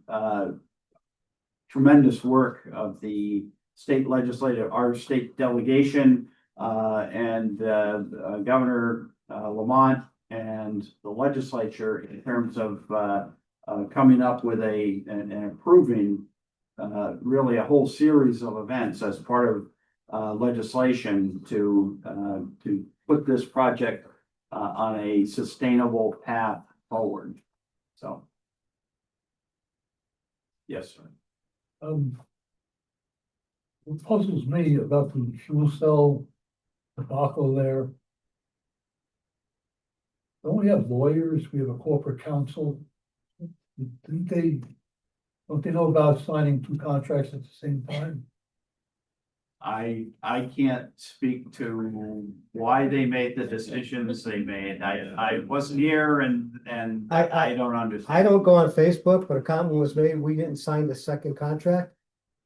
tremendous work of the state legislative, our state delegation, and Governor Lamont and the legislature in terms of coming up with and approving really a whole series of events as part of legislation to put this project on a sustainable path forward. So. Yes, sir. What puzzles me about the fuel cell debacle there. Don't we have lawyers? We have a corporate counsel. Don't they know about signing two contracts at the same time? I can't speak to why they made the decisions they made. I wasn't here and I don't understand. I don't go on Facebook, but a comment was made, we didn't sign the second contract.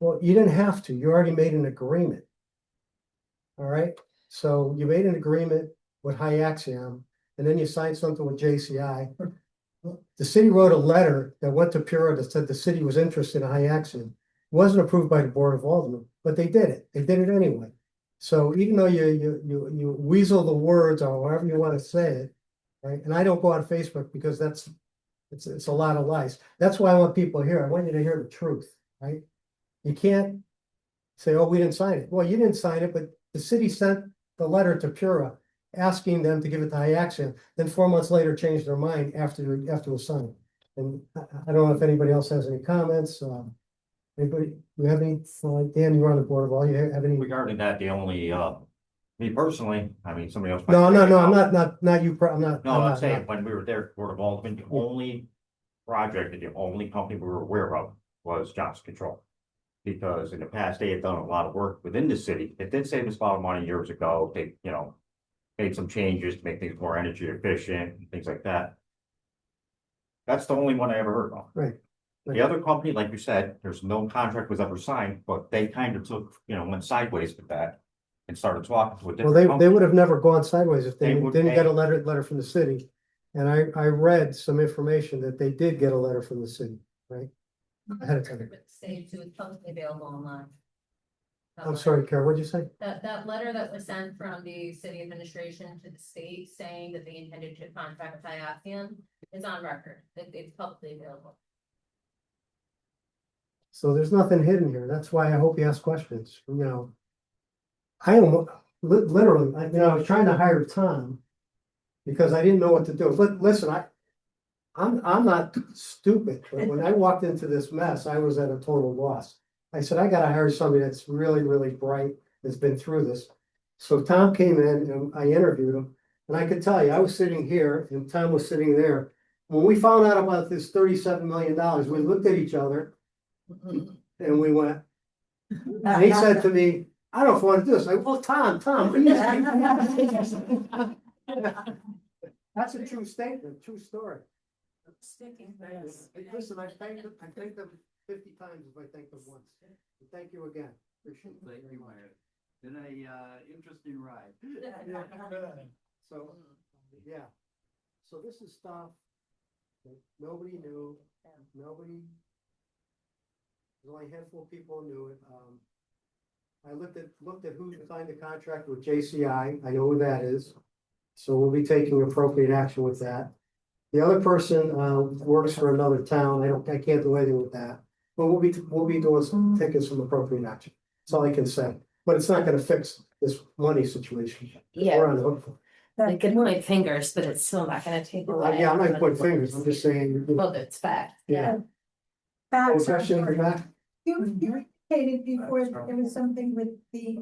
Well, you didn't have to, you already made an agreement. All right, so you made an agreement with Hyaxium, and then you signed something with JCI. The city wrote a letter that went to Pura that said the city was interested in Hyaxium. It wasn't approved by the Board of Aldermen, but they did it. They did it anyway. So even though you weasel the words or however you want to say it, right? And I don't go on Facebook because it's a lot of lies. That's why I want people here. I want you to hear the truth, right? You can't say, "Oh, we didn't sign it." Well, you didn't sign it, but the city sent the letter to Pura asking them to give it to Hyaxium. Then 4 months later, changed their mind after it was signed. And I don't know if anybody else has any comments. Anybody, you have any? Dan, you're on the board of all. You have any? Regarding that, the only, me personally, I mean, somebody else. No, I'm not you. I'm not. No, I'm not- saying, when we were there, Board of Alderman, the only project and the only company we were aware of was Johnson Control. Because in the past, they had done a lot of work within the city. It did save us a lot of money years ago. They, made some changes to make things more energy efficient and things like that. That's the only one I ever heard of. Right. The other company, like you said, there's no contract was ever signed, but they kind of took, went sideways with that and started talking to a Well, different they company. would have never gone sideways if they They would didn't get pay. a letter from the city. And I read some information that they did get a letter from the city, right? Ahead of time. Saved, so it's publicly available online. I'm sorry, Kara, what'd you say? That letter that was sent from the city administration to the state saying that they intended to contract with Hyaxium is on record. It's publicly available. So there's nothing hidden here. That's why I hope you ask questions, I am literally, I was trying to hire Tom because I didn't know what to do. But listen, I'm not stupid, but when I walked into this mess, I was at a total loss. I said, I gotta hire somebody that's really, really bright, that's been through this. So Tom came in and I interviewed him, and I could tell you, I was sitting here and Tom was sitting there. When we found out about this $37 million, we looked at each other and we went, and he said to me, I don't know if I want to do this. I, well, Tom, what do you That's a true statement, true story. Listen, I thank them 50 times if I thank them once. Thank you again. Appreciate it. Thank you, Mayor. Been a interesting ride. So, yeah. So this is stuff that nobody knew, there's only a handful of people who knew it. I looked at who signed the contract with JCI. I know who that is. So we'll be taking appropriate action with that. The other person works for another town. I can't do anything with that. But we'll be taking some appropriate action. That's all I can say. But it's not gonna fix this money situation. Yeah. We're on the hook for. They can point fingers, but it's still not gonna take away. Yeah, I'm not pointing fingers, I'm just saying. Well, it's fact, Yeah. Back, Oh, question in the back? you indicated before that there was something with the,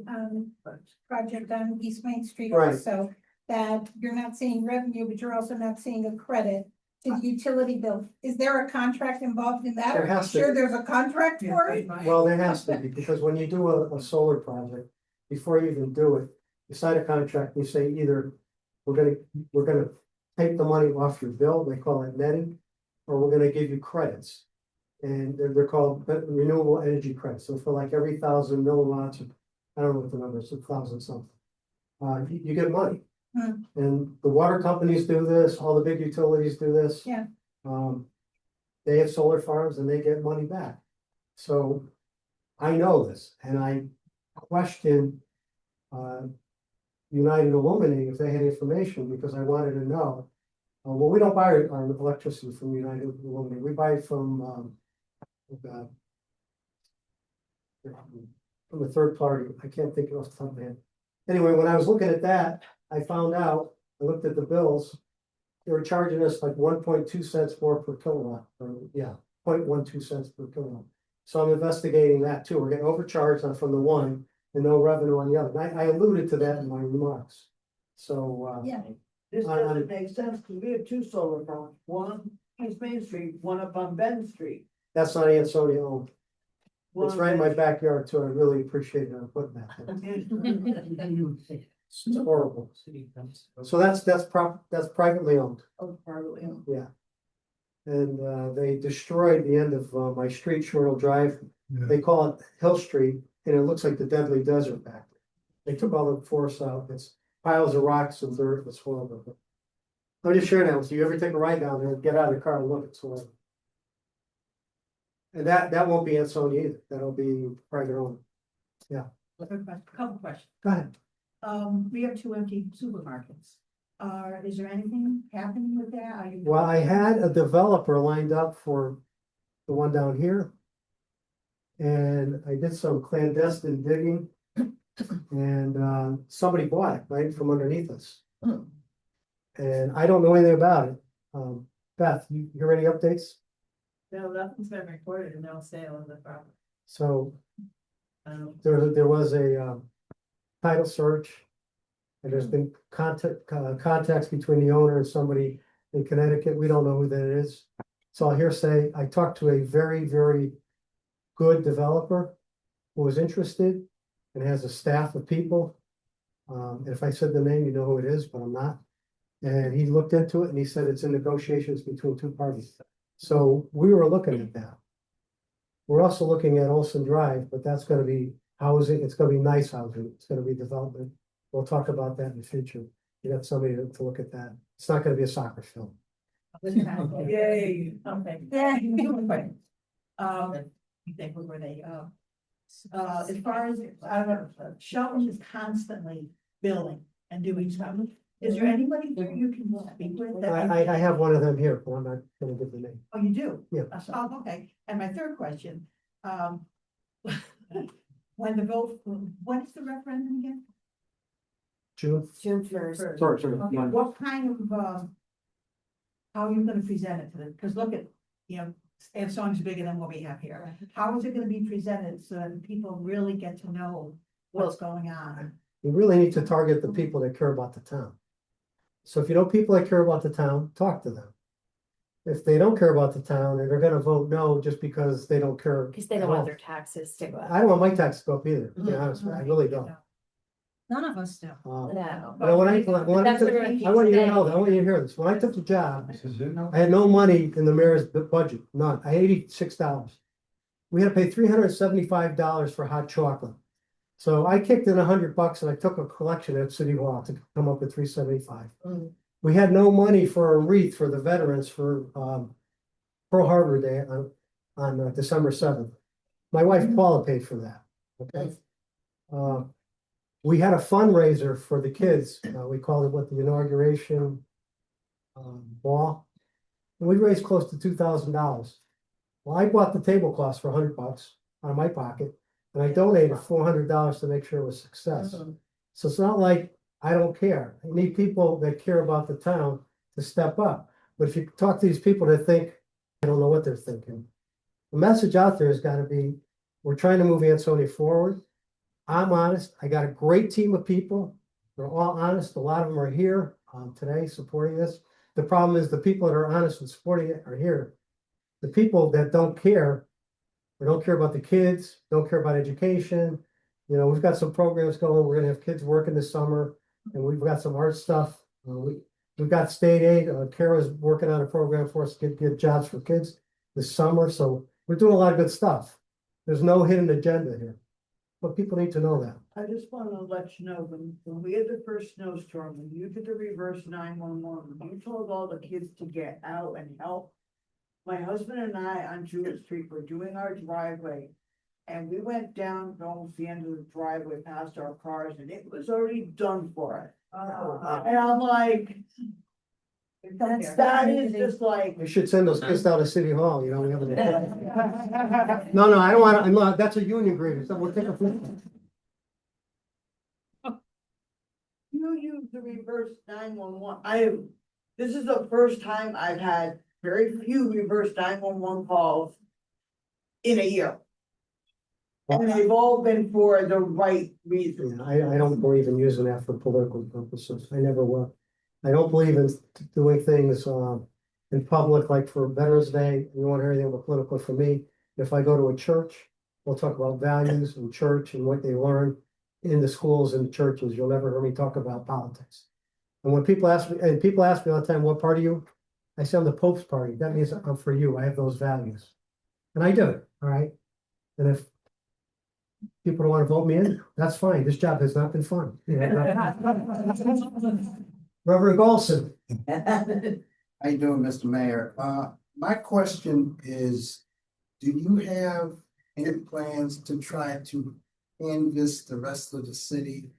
project on East Main Street Right. also, that you're not seeing revenue, but you're also not seeing a credit to the utility bill. Is there a contract involved in that? There Are you has to sure be. there's a contract for it? Well, there has to be, because when you do a solar project, before you even do it, you sign a contract, you say either we're gonna take the money off your bill, they call it netting, or we're gonna give you credits. And they're called renewable energy credits. So for like every 1,000 milliwatts, I don't know what the number is, 1,000 something. You get money. Hmm. And the water companies do this, all the big utilities do this. Yeah. They have solar farms and they get money back. So I know this and I question United Illuminating if they had information because I wanted to know. Well, we don't buy our electricity from United Illuminating. We buy it from a third party. I can't think of it off the top of my head. Anyway, when I was looking at that, I found out, I looked at the bills. They were charging us like 1.2 cents more per kilowatt, or yeah, 0.12 cents per kilowatt. So I'm investigating that too. We're getting overcharged from the one and no revenue on the other. And I alluded to that in my remarks. So, Yeah. This doesn't make sense, because we have two solar farms, one East Main Street, one up on Ben Street. that's not Ansonia owned. It's One right in my Ben- backyard too. I really appreciate it putting that there. It's horrible. So that's privately owned. Oh, privately owned. Yeah. And they destroyed the end of my street, Shortle Drive. Yeah. They call it Hill Street, and it looks like the Deadly Desert back there. They took all the forests out. It's piles of rocks and dirt. It's horrible. I'm just sharing that with you. You ever take a ride down there, get out of the car and look, it's horrible. And that won't be Ansonia either. That'll be private owned. Couple questions. Go ahead. We have two empty supermarkets. Is there anything happening with that? Are you? Well, I had a developer lined up for the one down here. And I did some clandestine digging. And somebody bought it right from underneath us. And I don't know anything about it. Beth, you hear any updates? No, nothing's been recorded, no sale of the property. So there was a title search. And there's been contacts between the owner and somebody in Connecticut. We don't know who that is. So I'll hearsay, I talked to a very, very good developer who was interested and has a staff of people. If I said the name, you know who it is, but I'm not. And he looked into it and he said it's in negotiations between two parties. So we were looking at that. We're also looking at Olson Drive, but that's gonna be housing, it's gonna be nice housing, it's gonna be development. We'll talk about that in the future. You have somebody to look at that. It's not gonna be a soccer field. Yay, okay. Yeah. Quick. You think where they, as far as, Shelton is constantly building and doing stuff. Is there anybody that you can speak with? that- I have one of them here, but I'm not gonna give the name. Oh, you do? Yeah. Oh, okay. And my third question, when the vote, when is the referendum again? June June first. first. Okay, what kind of, how are you gonna present it to them? Because look at, Ansonia's bigger than what we have here. How is it gonna be presented so that people really get to know what's going on? You really need to target the people that care about the town. So if you know people that care about the town, talk to them. If they don't care about the town and they're gonna vote no just because they don't care. Because they don't at want all. their taxes to go up. I don't want my taxes to go up either, to be honest, I really don't. None of us do. No. But when I That's took, what we're gonna keep I want you to know saying. that, I want you to hear this, when I took the job, I had no money in the mayor's budget, none, I had $86. We had to pay $375 for hot chocolate. So I kicked in $100 and I took a collection at City Hall to come up with $375. We had no money for a wreath for the veterans for Pearl Harbor Day on December 7th. My wife Paula paid for that, okay? We had a fundraiser for the kids, we called it the inauguration ball. And we raised close to $2,000. Well, I bought the tablecloths for $100 out of my pocket. And I donated $400 to make sure it was a success. So it's not like I don't care. I need people that care about the town to step up. But if you talk to these people that think, I don't know what they're thinking. The message out there has got to be, we're trying to move Ansonia forward. I'm honest. I got a great team of people. They're all honest. A lot of them are here today supporting this. The problem is the people that are honest and supporting it are here. The people that don't care, they don't care about the kids, don't care about education. You know, we've got some programs going. We're gonna have kids working this summer, and we've got some art stuff. We've got state aid. Kara's working on a program for us to get jobs for kids this summer. So we're doing a lot of good stuff. There's no hidden agenda here, but people need to know that. I just wanna let you know, when we had the first snowstorm, when you did the reverse 911, when you told all the kids to get out and help. My husband and I on Jewett Street were doing our driveway. And we went down almost the end of the driveway past our cars and it was already done for it. And I'm like. That is just like. You should send those kids down to City Hall, you know, we have a. No, I don't want to, I'm not, that's a union grievance, so we'll take a. You use the reverse 911. This is the first time I've had very few reverse 911 calls in a year. And they've all been for the right reason. Yeah, I don't believe in using that for political purposes. I never will. I don't believe in doing things in public, like for Veterans Day. You want anything about political for me. If I go to a church, we'll talk about values in church and what they learn in the schools and churches. You'll never hear me talk about politics. And when people ask me, and people ask me all the time, what party are you? I say I'm the Pope's party. That means I'm for you. I have those values. And I do, all right? And if people don't want to vote me in, that's fine. This job has not been fun. Reverend Golson. How you doing, Mr. Mayor? My question is, do you have any plans to try to canvass the rest of the city?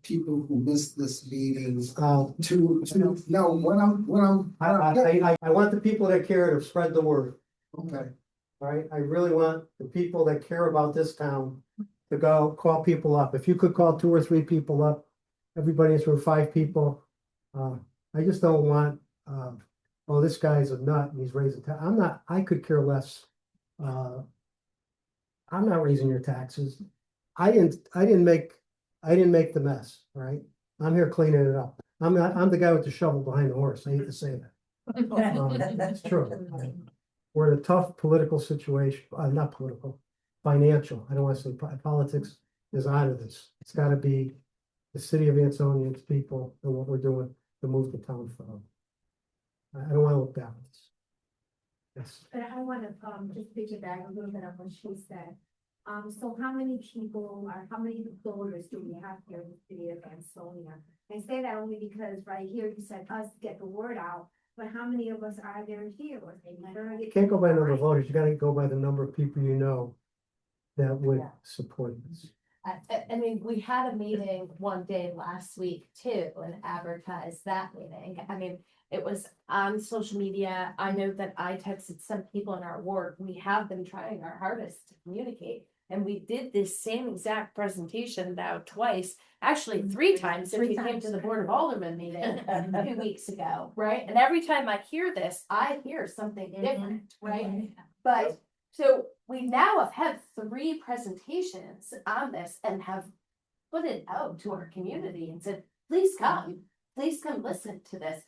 People who missed this meeting, no, I want the people that care to spread the word. okay, All right, I really want the people that care about this town to go call people up. If you could call 2 or 3 people up, everybody's for 5 people. I just don't want, oh, this guy's a nut and he's raising I could care less. I'm not raising your taxes. I didn't make the mess, right? I'm here cleaning it up. I'm the guy with the shovel behind the horse. I hate to say that. That's true. We're in a tough political situation, not political, financial. I don't want to say politics is out of this. It's got to be the city of Ansonia, its people, and what we're doing to move the town forward. I don't want to look backwards. Yes. But I want to just piggyback a little bit on what she said. So how many people or how many voters do we have here in the city of Ansonia? I say that only because right here you said us get the word out, but how many of us are there here? You can't go by the number of voters. You got to go by the number of people you know that would support this. I mean, we had a meeting one day last week too, and advertised that meeting. I mean, it was on social media. I know that I texted some people in our ward. We have been trying our hardest to communicate. And we did this same exact presentation now twice, actually 3 times, if you came to the Board of Aldermen meeting 2 weeks ago, right? And every time I hear this, I hear something different, right? But so we now have had 3 presentations on this and have put it out to our community and said, please come listen to this.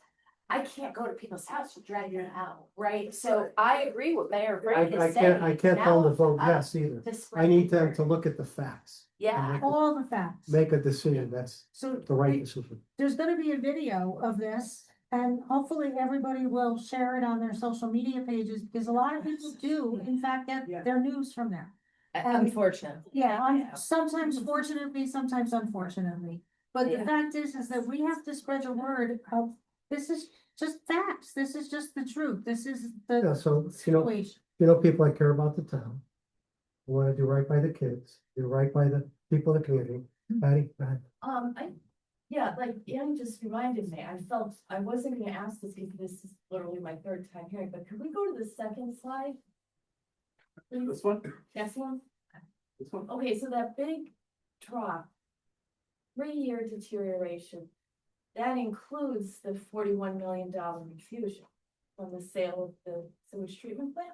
I can't go to people's house to drag it out, right? So I agree with Mayor Brady is saying. I can't tell them to vote now yes either. to spread I need the them word. to look at the facts. Yeah. All the facts. Make a decision. That's So the right decision. there's gonna be a video of this and hopefully everybody will share it on their social media pages because a lot of people do in fact get their news from there. Unfortunately. Yeah, sometimes fortunately, sometimes unfortunately. But the fact is that we have to spread the word of, this is just facts. This is just the truth. This is Yeah, the so, situation. people that care about the town. We want to do right by the kids, do right by the people in the community. Patty, go ahead. Ann just reminded me, I wasn't gonna ask this because this is literally my 3rd time hearing, but could we go to the 2nd slide? Please? This one? Next one? This one? Okay, so that big drop 3-year deterioration. That includes the $41 million infusion from the sale of the sewage treatment plant.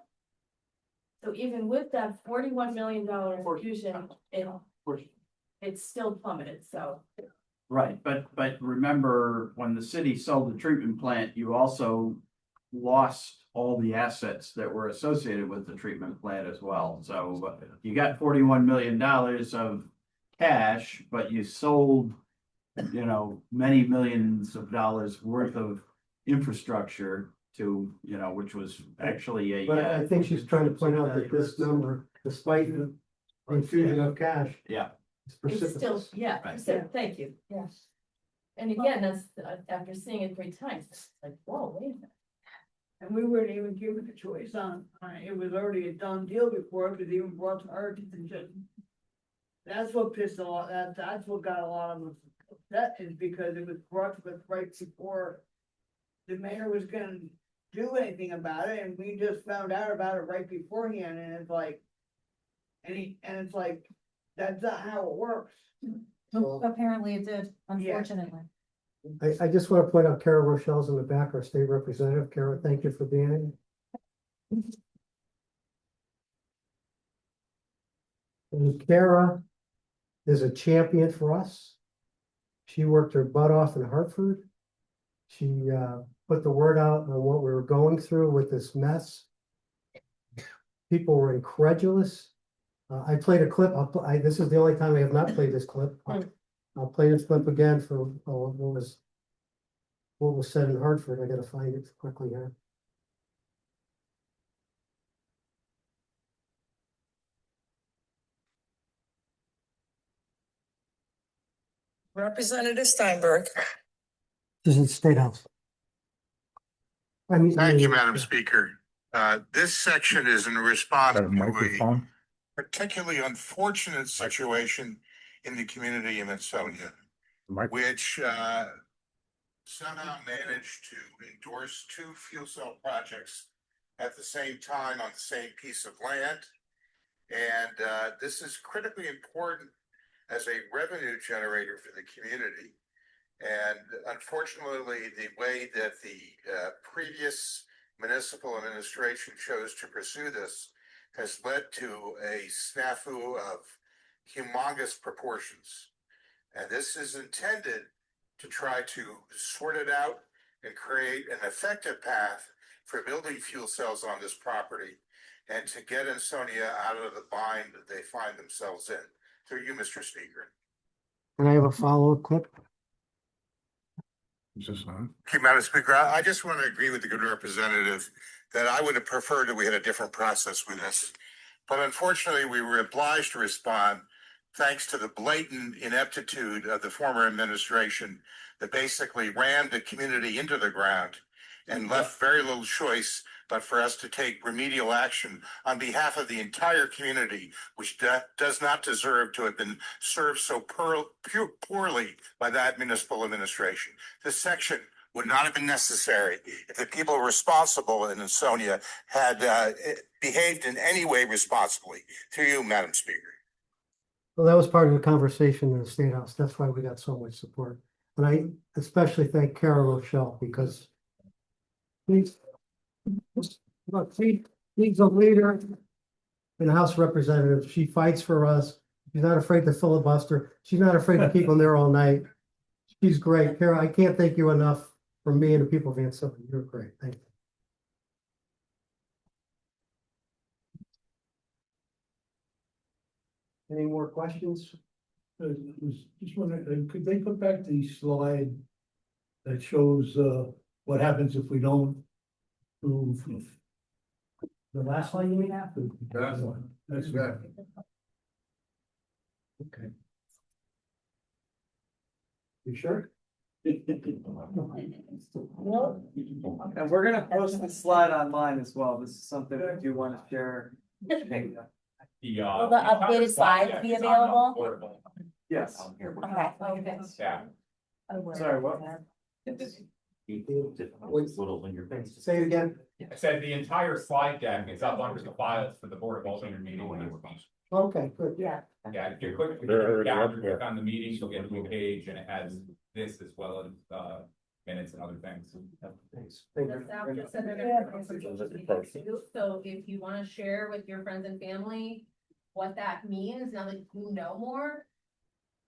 So even with that $41 million infusion, it's still plummeted, so. Right, but remember, when the city sold the treatment plant, you also lost all the assets that were associated with the treatment plant as well. So you got $41 million of cash, but you sold, you know, many millions of dollars worth of infrastructure to, you know, which was actually a. But I think she's trying to point out that this number, despite the infusion of cash. Yeah. It's It's still, precipitous. yeah, Right. so, thank you, yes. And again, that's, after seeing it 3 times, it's like, whoa, wait a minute. And we weren't even given a choice it was already a done deal before it was even brought to our attention. That's what pissed a lot, that's what got a lot of us upset, is because it was brought to us right before the mayor was gonna do anything about it, and we just found out about it right beforehand, and it's like, and it's like, that's not how it works. Apparently it did, unfortunately. I just want to point out Kara Rochelle's in the back, our state representative. Kara, thank you for being here. And Kara is a champion for us. She worked her butt off in Hartford. She put the word out on what we were going through with this mess. People were incredulous. I played a clip. This is the only time I have not played this clip. I'll play this clip again for what was said in Hartford. I gotta find it quickly here. Representative Steinberg. This is State House. Thank you, Madam Speaker. This section is in response to a particularly unfortunate situation in the community of Ansonia, which somehow managed to endorse 2 fuel cell projects at the same time on the same piece of land. And this is critically important as a revenue generator for the community. And unfortunately, the way that the previous municipal administration chose to pursue this has led to a snafu of humongous proportions. And this is intended to try to sort it out and create an effective path for building fuel cells on this property and to get Ansonia out of the bind that they find themselves in. Through you, Mr. Speaker. Can I have a follow-up clip? Thank you, Madam Speaker. I just want to agree with the good representative that I would have preferred that we had a different process with this. But unfortunately, we were obliged to respond thanks to the blatant ineptitude of the former administration that basically rammed the community into the ground and left very little choice but for us to take remedial action on behalf of the entire community, which does not deserve to have been served so poorly by that municipal administration. This section would not have been necessary if the people responsible in Ansonia had behaved in any way responsibly. Through you, Madam Speaker. Well, that was part of the conversation in the State House. That's why we got so much support. And I especially thank Kara Rochelle because he's a leader in the House of Representatives. She fights for us. She's not afraid to filibuster. She's not afraid to keep them there all night. She's great. Kara, I can't thank you enough from me and the people of Ansonia. You're great. Thank you. Any more questions? Just wondering, could they put back the slide that shows what happens if we don't approve? The last slide you mean? That one. That's right. Okay. You sure? And we're gonna post the slide online as well. This is something we do want to share. Will the updated slides be available? Yes. Okay. Yeah. Sorry, what? Little in your face. Say it again. I said the entire slide deck is up under the files for the Board of Alderman meeting. Okay, good. Yeah. Yeah, if you're quick, click on the meeting, you'll get to a page and it has this as well as, minutes and other things. So if you wanna share with your friends and family what that means, now that you know more,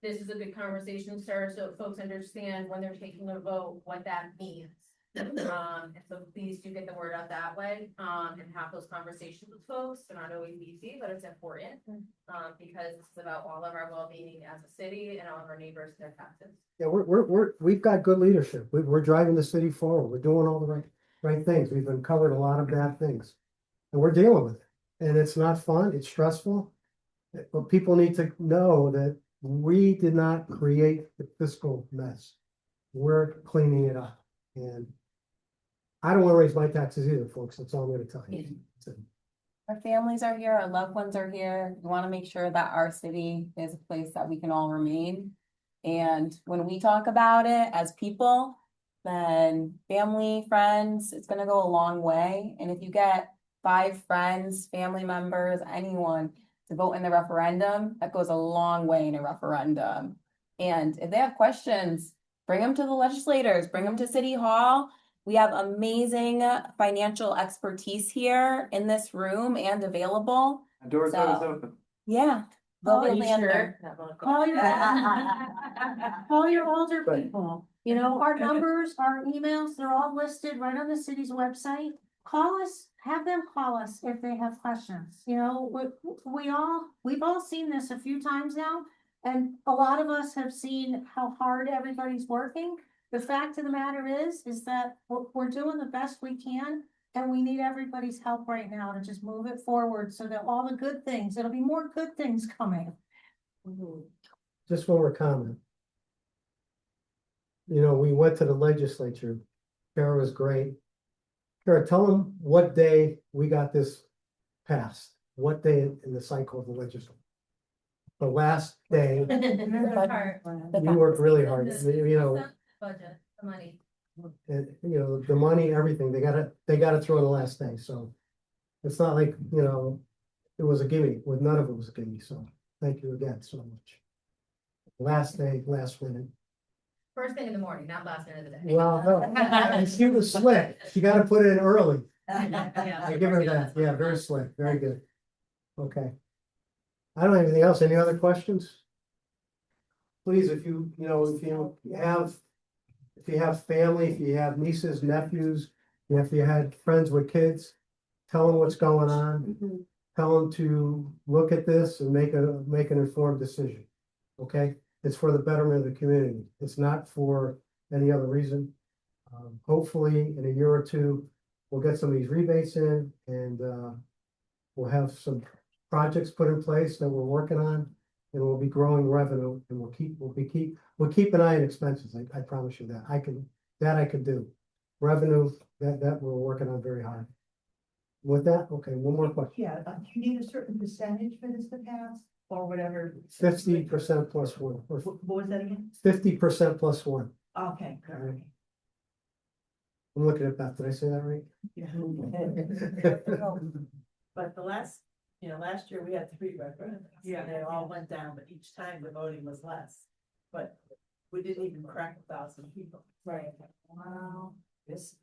this is a good conversation starter, so folks understand when they're taking a vote, what that means. And so please do get the word out that way, and have those conversations with folks. They're not always easy, but it's important, because it's about all of our well-being as a city and all of our neighbors and their taxes. Yeah, we've got good leadership. We're driving the city forward. We're doing all the right things. We've uncovered a lot of bad things. And we're dealing with it. And it's not fun, it's stressful. But people need to know that we did not create the fiscal mess. We're cleaning it up. And I don't want to raise my taxes either, folks. That's all I'm going to tell you. Our families are here, our loved ones are here. We want to make sure that our city is a place that we can all remain. And when we talk about it as people, then family, friends, it's gonna go a long way. And if you get 5 friends, family members, anyone to vote in the referendum, that goes a long way in a referendum. And if they have questions, bring them to the legislators, bring them to City Hall. We have amazing financial expertise here in this room and available. Doors So- always open. Yeah. They'll be Are you there. sure? Call your older people, you know, our numbers, our emails, they're all listed right on the city's website. Call us, have them call us if they have questions, you know, we've all seen this a few times now. And a lot of us have seen how hard everybody's working. The fact of the matter is that we're doing the best we can. And we need everybody's help right now to just move it forward so that all the good things, there'll be more good things coming. Just one more comment. You know, we went to the legislature. Kara was great. Kara, tell them what day we got this passed. What day in the cycle of the legislature? The last day. You worked really hard. You know. Budget, the money. And, you know, the money, everything, they gotta throw in the last day, so. It's not like, you know, it was a gimme, with none of it was a gimme, so thank you again so much. Last day, last minute. First thing in the morning, not last minute of the day. Well, no, and she was slick, she gotta put it in early, Yeah. I give her that, yeah, very slick, very good. Okay. I don't have anything else, any other questions? Please, if you have family, if you have nieces, nephews, if you had friends with kids, tell them what's going on. Tell them to look at this and make an informed decision. Okay, it's for the betterment of the community. It's not for any other reason. Hopefully, in a year or two, we'll get some of these rebates in, and we'll have some projects put in place that we're working on. And we'll be growing revenue, and we'll keep an eye on expenses. I promise you that. I can do. Revenue, that we're working on very hard. With that, okay, one more question. Yeah, do you need a certain percentage for this to pass or whatever? 50% plus one, or What was that again? 50% plus one. Okay, good. I'm looking at that. Did I say that right? Yeah. But last year we had 3 referendums. Yeah. They all went down, but each time the voting was less. But we didn't even crack 1,000 people. Right. Wow. Just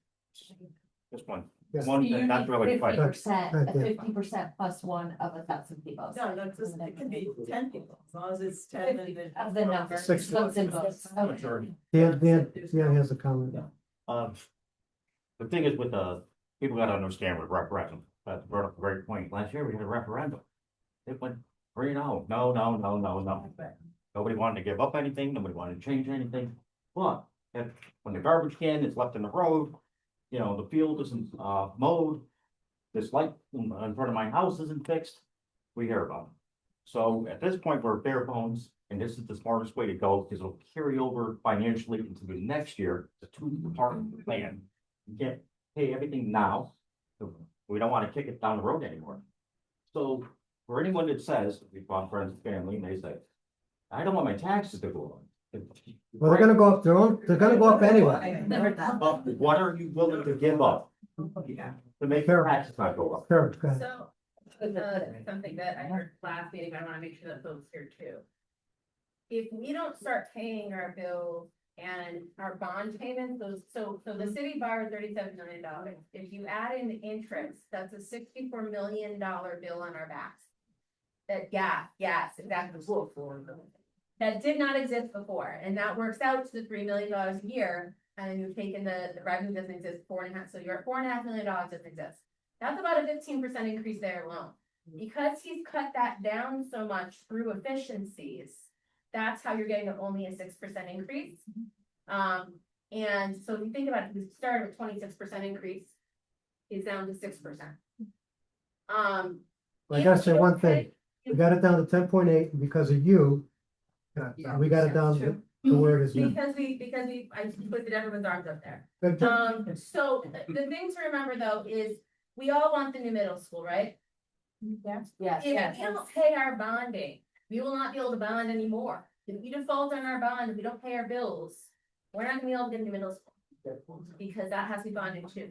one. Yes. One, not really quite. 50% plus one of 1,000 people. No, that's just, it can be 10 people, as long as it's 10 and then. Of the number. Six. Votes and votes. Okay. Majority. Dan, he has a comment. The thing is with people gotta understand with referendum, that's brought up a great point. Last year we had a referendum. It went 3-0. No. Nobody wanted to give up anything, nobody wanted to change anything. But when the garbage can is left in the road, you know, the field isn't mowed, this light in front of my house isn't fixed, we hear about it. So at this point, we're bare bones, and this is the smartest way to go, because it'll carry over financially into the next year, the 2-part plan. You can't pay everything now, we don't want to kick it down the road anymore. So for anyone that says, we've got friends and family, and they say, I don't want my taxes to go up. Well, they're gonna go up, they're gonna go up anyway. But what are you willing to give up to make your taxes not go up? Sure, go ahead. So, Something that I heard last meeting, but I wanna make sure that folks hear too. If we don't start paying our bills and our bond payments, so the city borrowed $37 million. If you add in the interest, that's a $64 million bill on our backs. Yes, exactly. That did not exist before, and that works out to the $3 million a year, and then you've taken the revenue doesn't exist, 4.5, so you're at $4.5 million doesn't exist. That's about a 15% increase there alone. Because he's cut that down so much through efficiencies, that's how you're getting only a 6% increase. And so if you think about it, we started with 26% increase, is down to 6%. I gotta say one thing, we got it down to 10.8 because of you. We got it down to where it is now. Because I twisted everyone's arms up there. Good job. So the thing to remember though is we all want the new middle school, right? Yes. If we don't pay our bonding, we will not be able to bond anymore. If we default on our bond, if we don't pay our bills, we're not gonna be able to get into middle school. Because that has to be bonded too.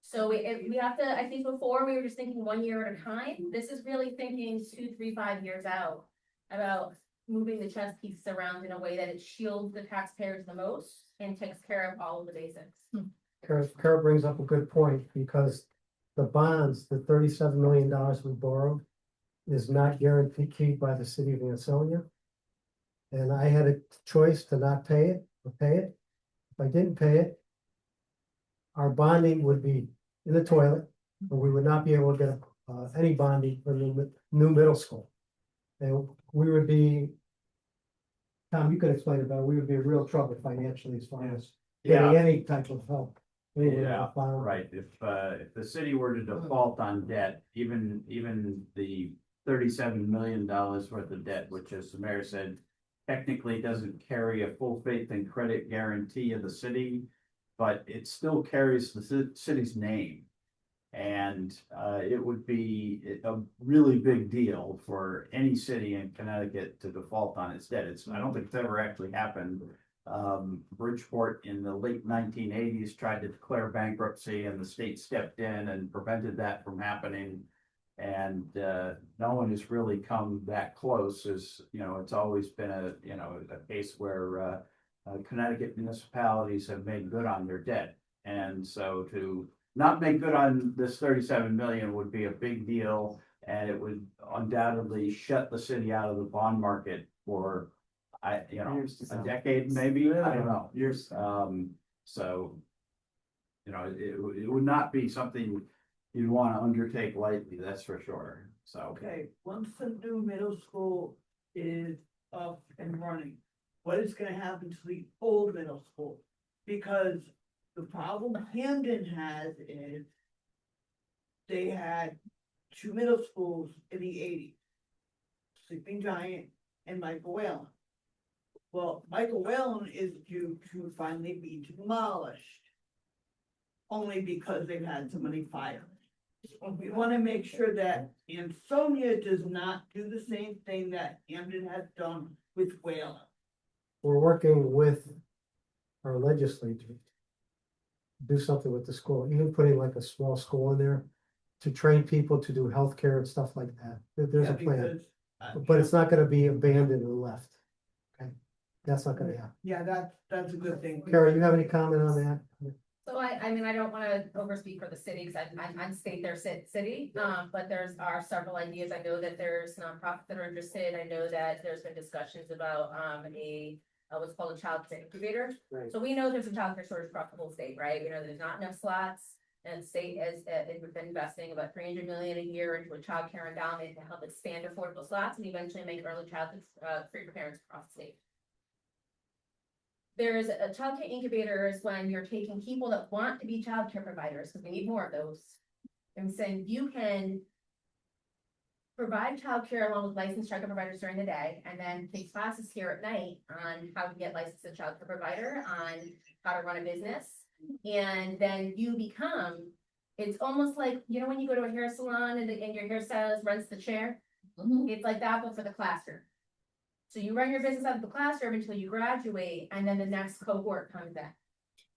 So we have to, I think before we were just thinking 1 year at a time, this is really thinking 2, 3, 5 years out. About moving the chess pieces around in a way that it shields the taxpayers the most and takes care of all of the basics. Kara brings up a good point, because the bonds, the $37 million we borrowed is not guaranteed by the city of Ansonia. And I had a choice to not pay it or pay it. If I didn't pay it, our bonding would be in the toilet, and we would not be able to get any bonding for the new middle school. And we would be, Tom, you could explain it better, we would be in real trouble financially as far as getting any type of help. Yeah, right. If the city were to default on debt, even the $37 million worth of debt, which, as the mayor said, technically doesn't carry a full faith and credit guarantee of the city, but it still carries the city's name. And it would be a really big deal for any city in Connecticut to default on its debt. I don't think it's ever actually happened. Bridgeport in the late 1980s tried to declare bankruptcy, and the state stepped in and prevented that from happening. And no one has really come that close. As you know, it's always been a case where Connecticut municipalities have made good on their debt, and so to not make good on this 37 million would be a big deal, and it would undoubtedly shut the city out of the bond market for a decade, maybe. I don't know. Years. So it would not be something you'd want to undertake lightly, that's for sure. So okay, once the new middle school is up and running, what is gonna happen to the old middle school? Because the problem Hamden has is they had 2 middle schools in the 80s, Sleeping Giant and Michael Whalen. Well, Michael Whalen is due to finally be demolished, only because they've had so many fires. We want to make sure that Ansonia does not do the same thing that Hamden has done with Whalen. We're working with our legislature to do something with the school, even putting like a small school in there to train people to do healthcare and stuff like that. There's a plan, but it's not gonna be abandoned and left. Okay, that's not gonna happen. Yeah, that's a good thing. Kara, you have any comment on that? So I mean, I don't wanna overspeak for the city, because I'm state their city, but are several ideas. I know that there's nonprofits that are interested. I know that there's been discussions about, what's called a child care incubator. Right. So we know there's a child care shortage across the whole state, right? We know there's not enough slots, and state has been investing about $300 million a year into a child care endowment to help expand affordable slots and eventually make early childhood free for parents across the state. There's a child care incubator is when you're taking people that want to be child care providers, because we need more of those, and saying you can provide childcare along with licensed childcare providers during the day, and then take classes here at night on how to get licensed as a childcare provider, on how to run a business. And then you become, it's almost like, when you go to a hair salon and your hairstylist rents the chair, it's like that, but for the classroom. So you run your business out of the classroom until you graduate, and then the next cohort comes in,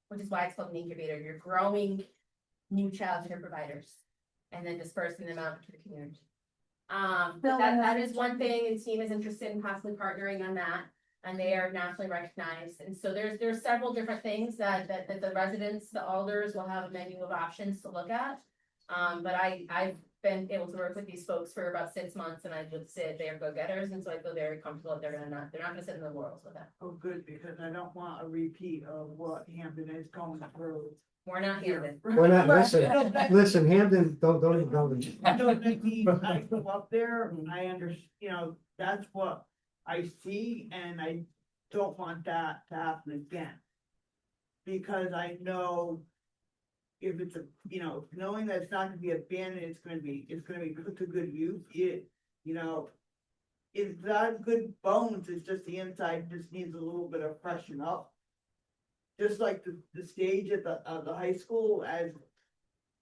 which is why it's called an incubator. You're growing new childcare providers. and then dispersing them out to the community. But that is one thing, the team is interested in possibly partnering on that, and they are nationally recognized. And so there's several different things that the residents, the alders will have a menu of options to look at. But I've been able to work with these folks for about 6 months, and I would say they are go-getters, and so I feel very comfortable that they're not gonna sit in the laurels with that. Oh, good, because I don't want a repeat of what Hampton is going through. We're not here. We're not, listen, Hamden, don't. No, I mean, I go up there, I that's what I see, and I don't want that to happen again. Because I know if it's knowing that it's not gonna be abandoned, it's gonna be put to good use, it's got good bones, it's just the inside just needs a little bit of freshen up. Just like the stage at the high school, as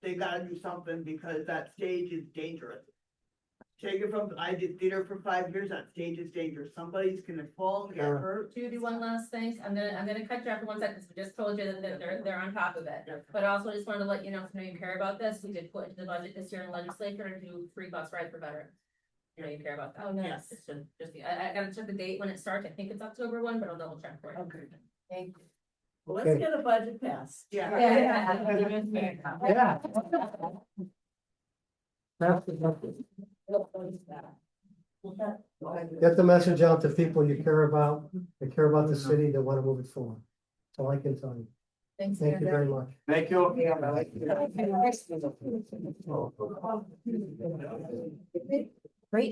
they gotta do something because that stage is dangerous. Take it from, I did theater for 5 years, that stage is dangerous, somebody's gonna fall and get hurt. To do one last thing, I'm gonna cut you off for 1 second, we just told you that they're on top of it. But also just wanted to let you know, if you care about this, we did put into the budget this year in the legislature to do free bus rides for veterans. You know, you care about that. Oh, nice. Yes, it's just, I gotta check the date when it starts, I think it's October 1, but I'll double check for you. Okay. Thank you. Well, Okay. let's get a budget passed. Yeah. Yeah. Get the message out to people you care about, that care about the city, that wanna move it forward. That's all I can tell you. Thanks. Thank you very much. Thank you.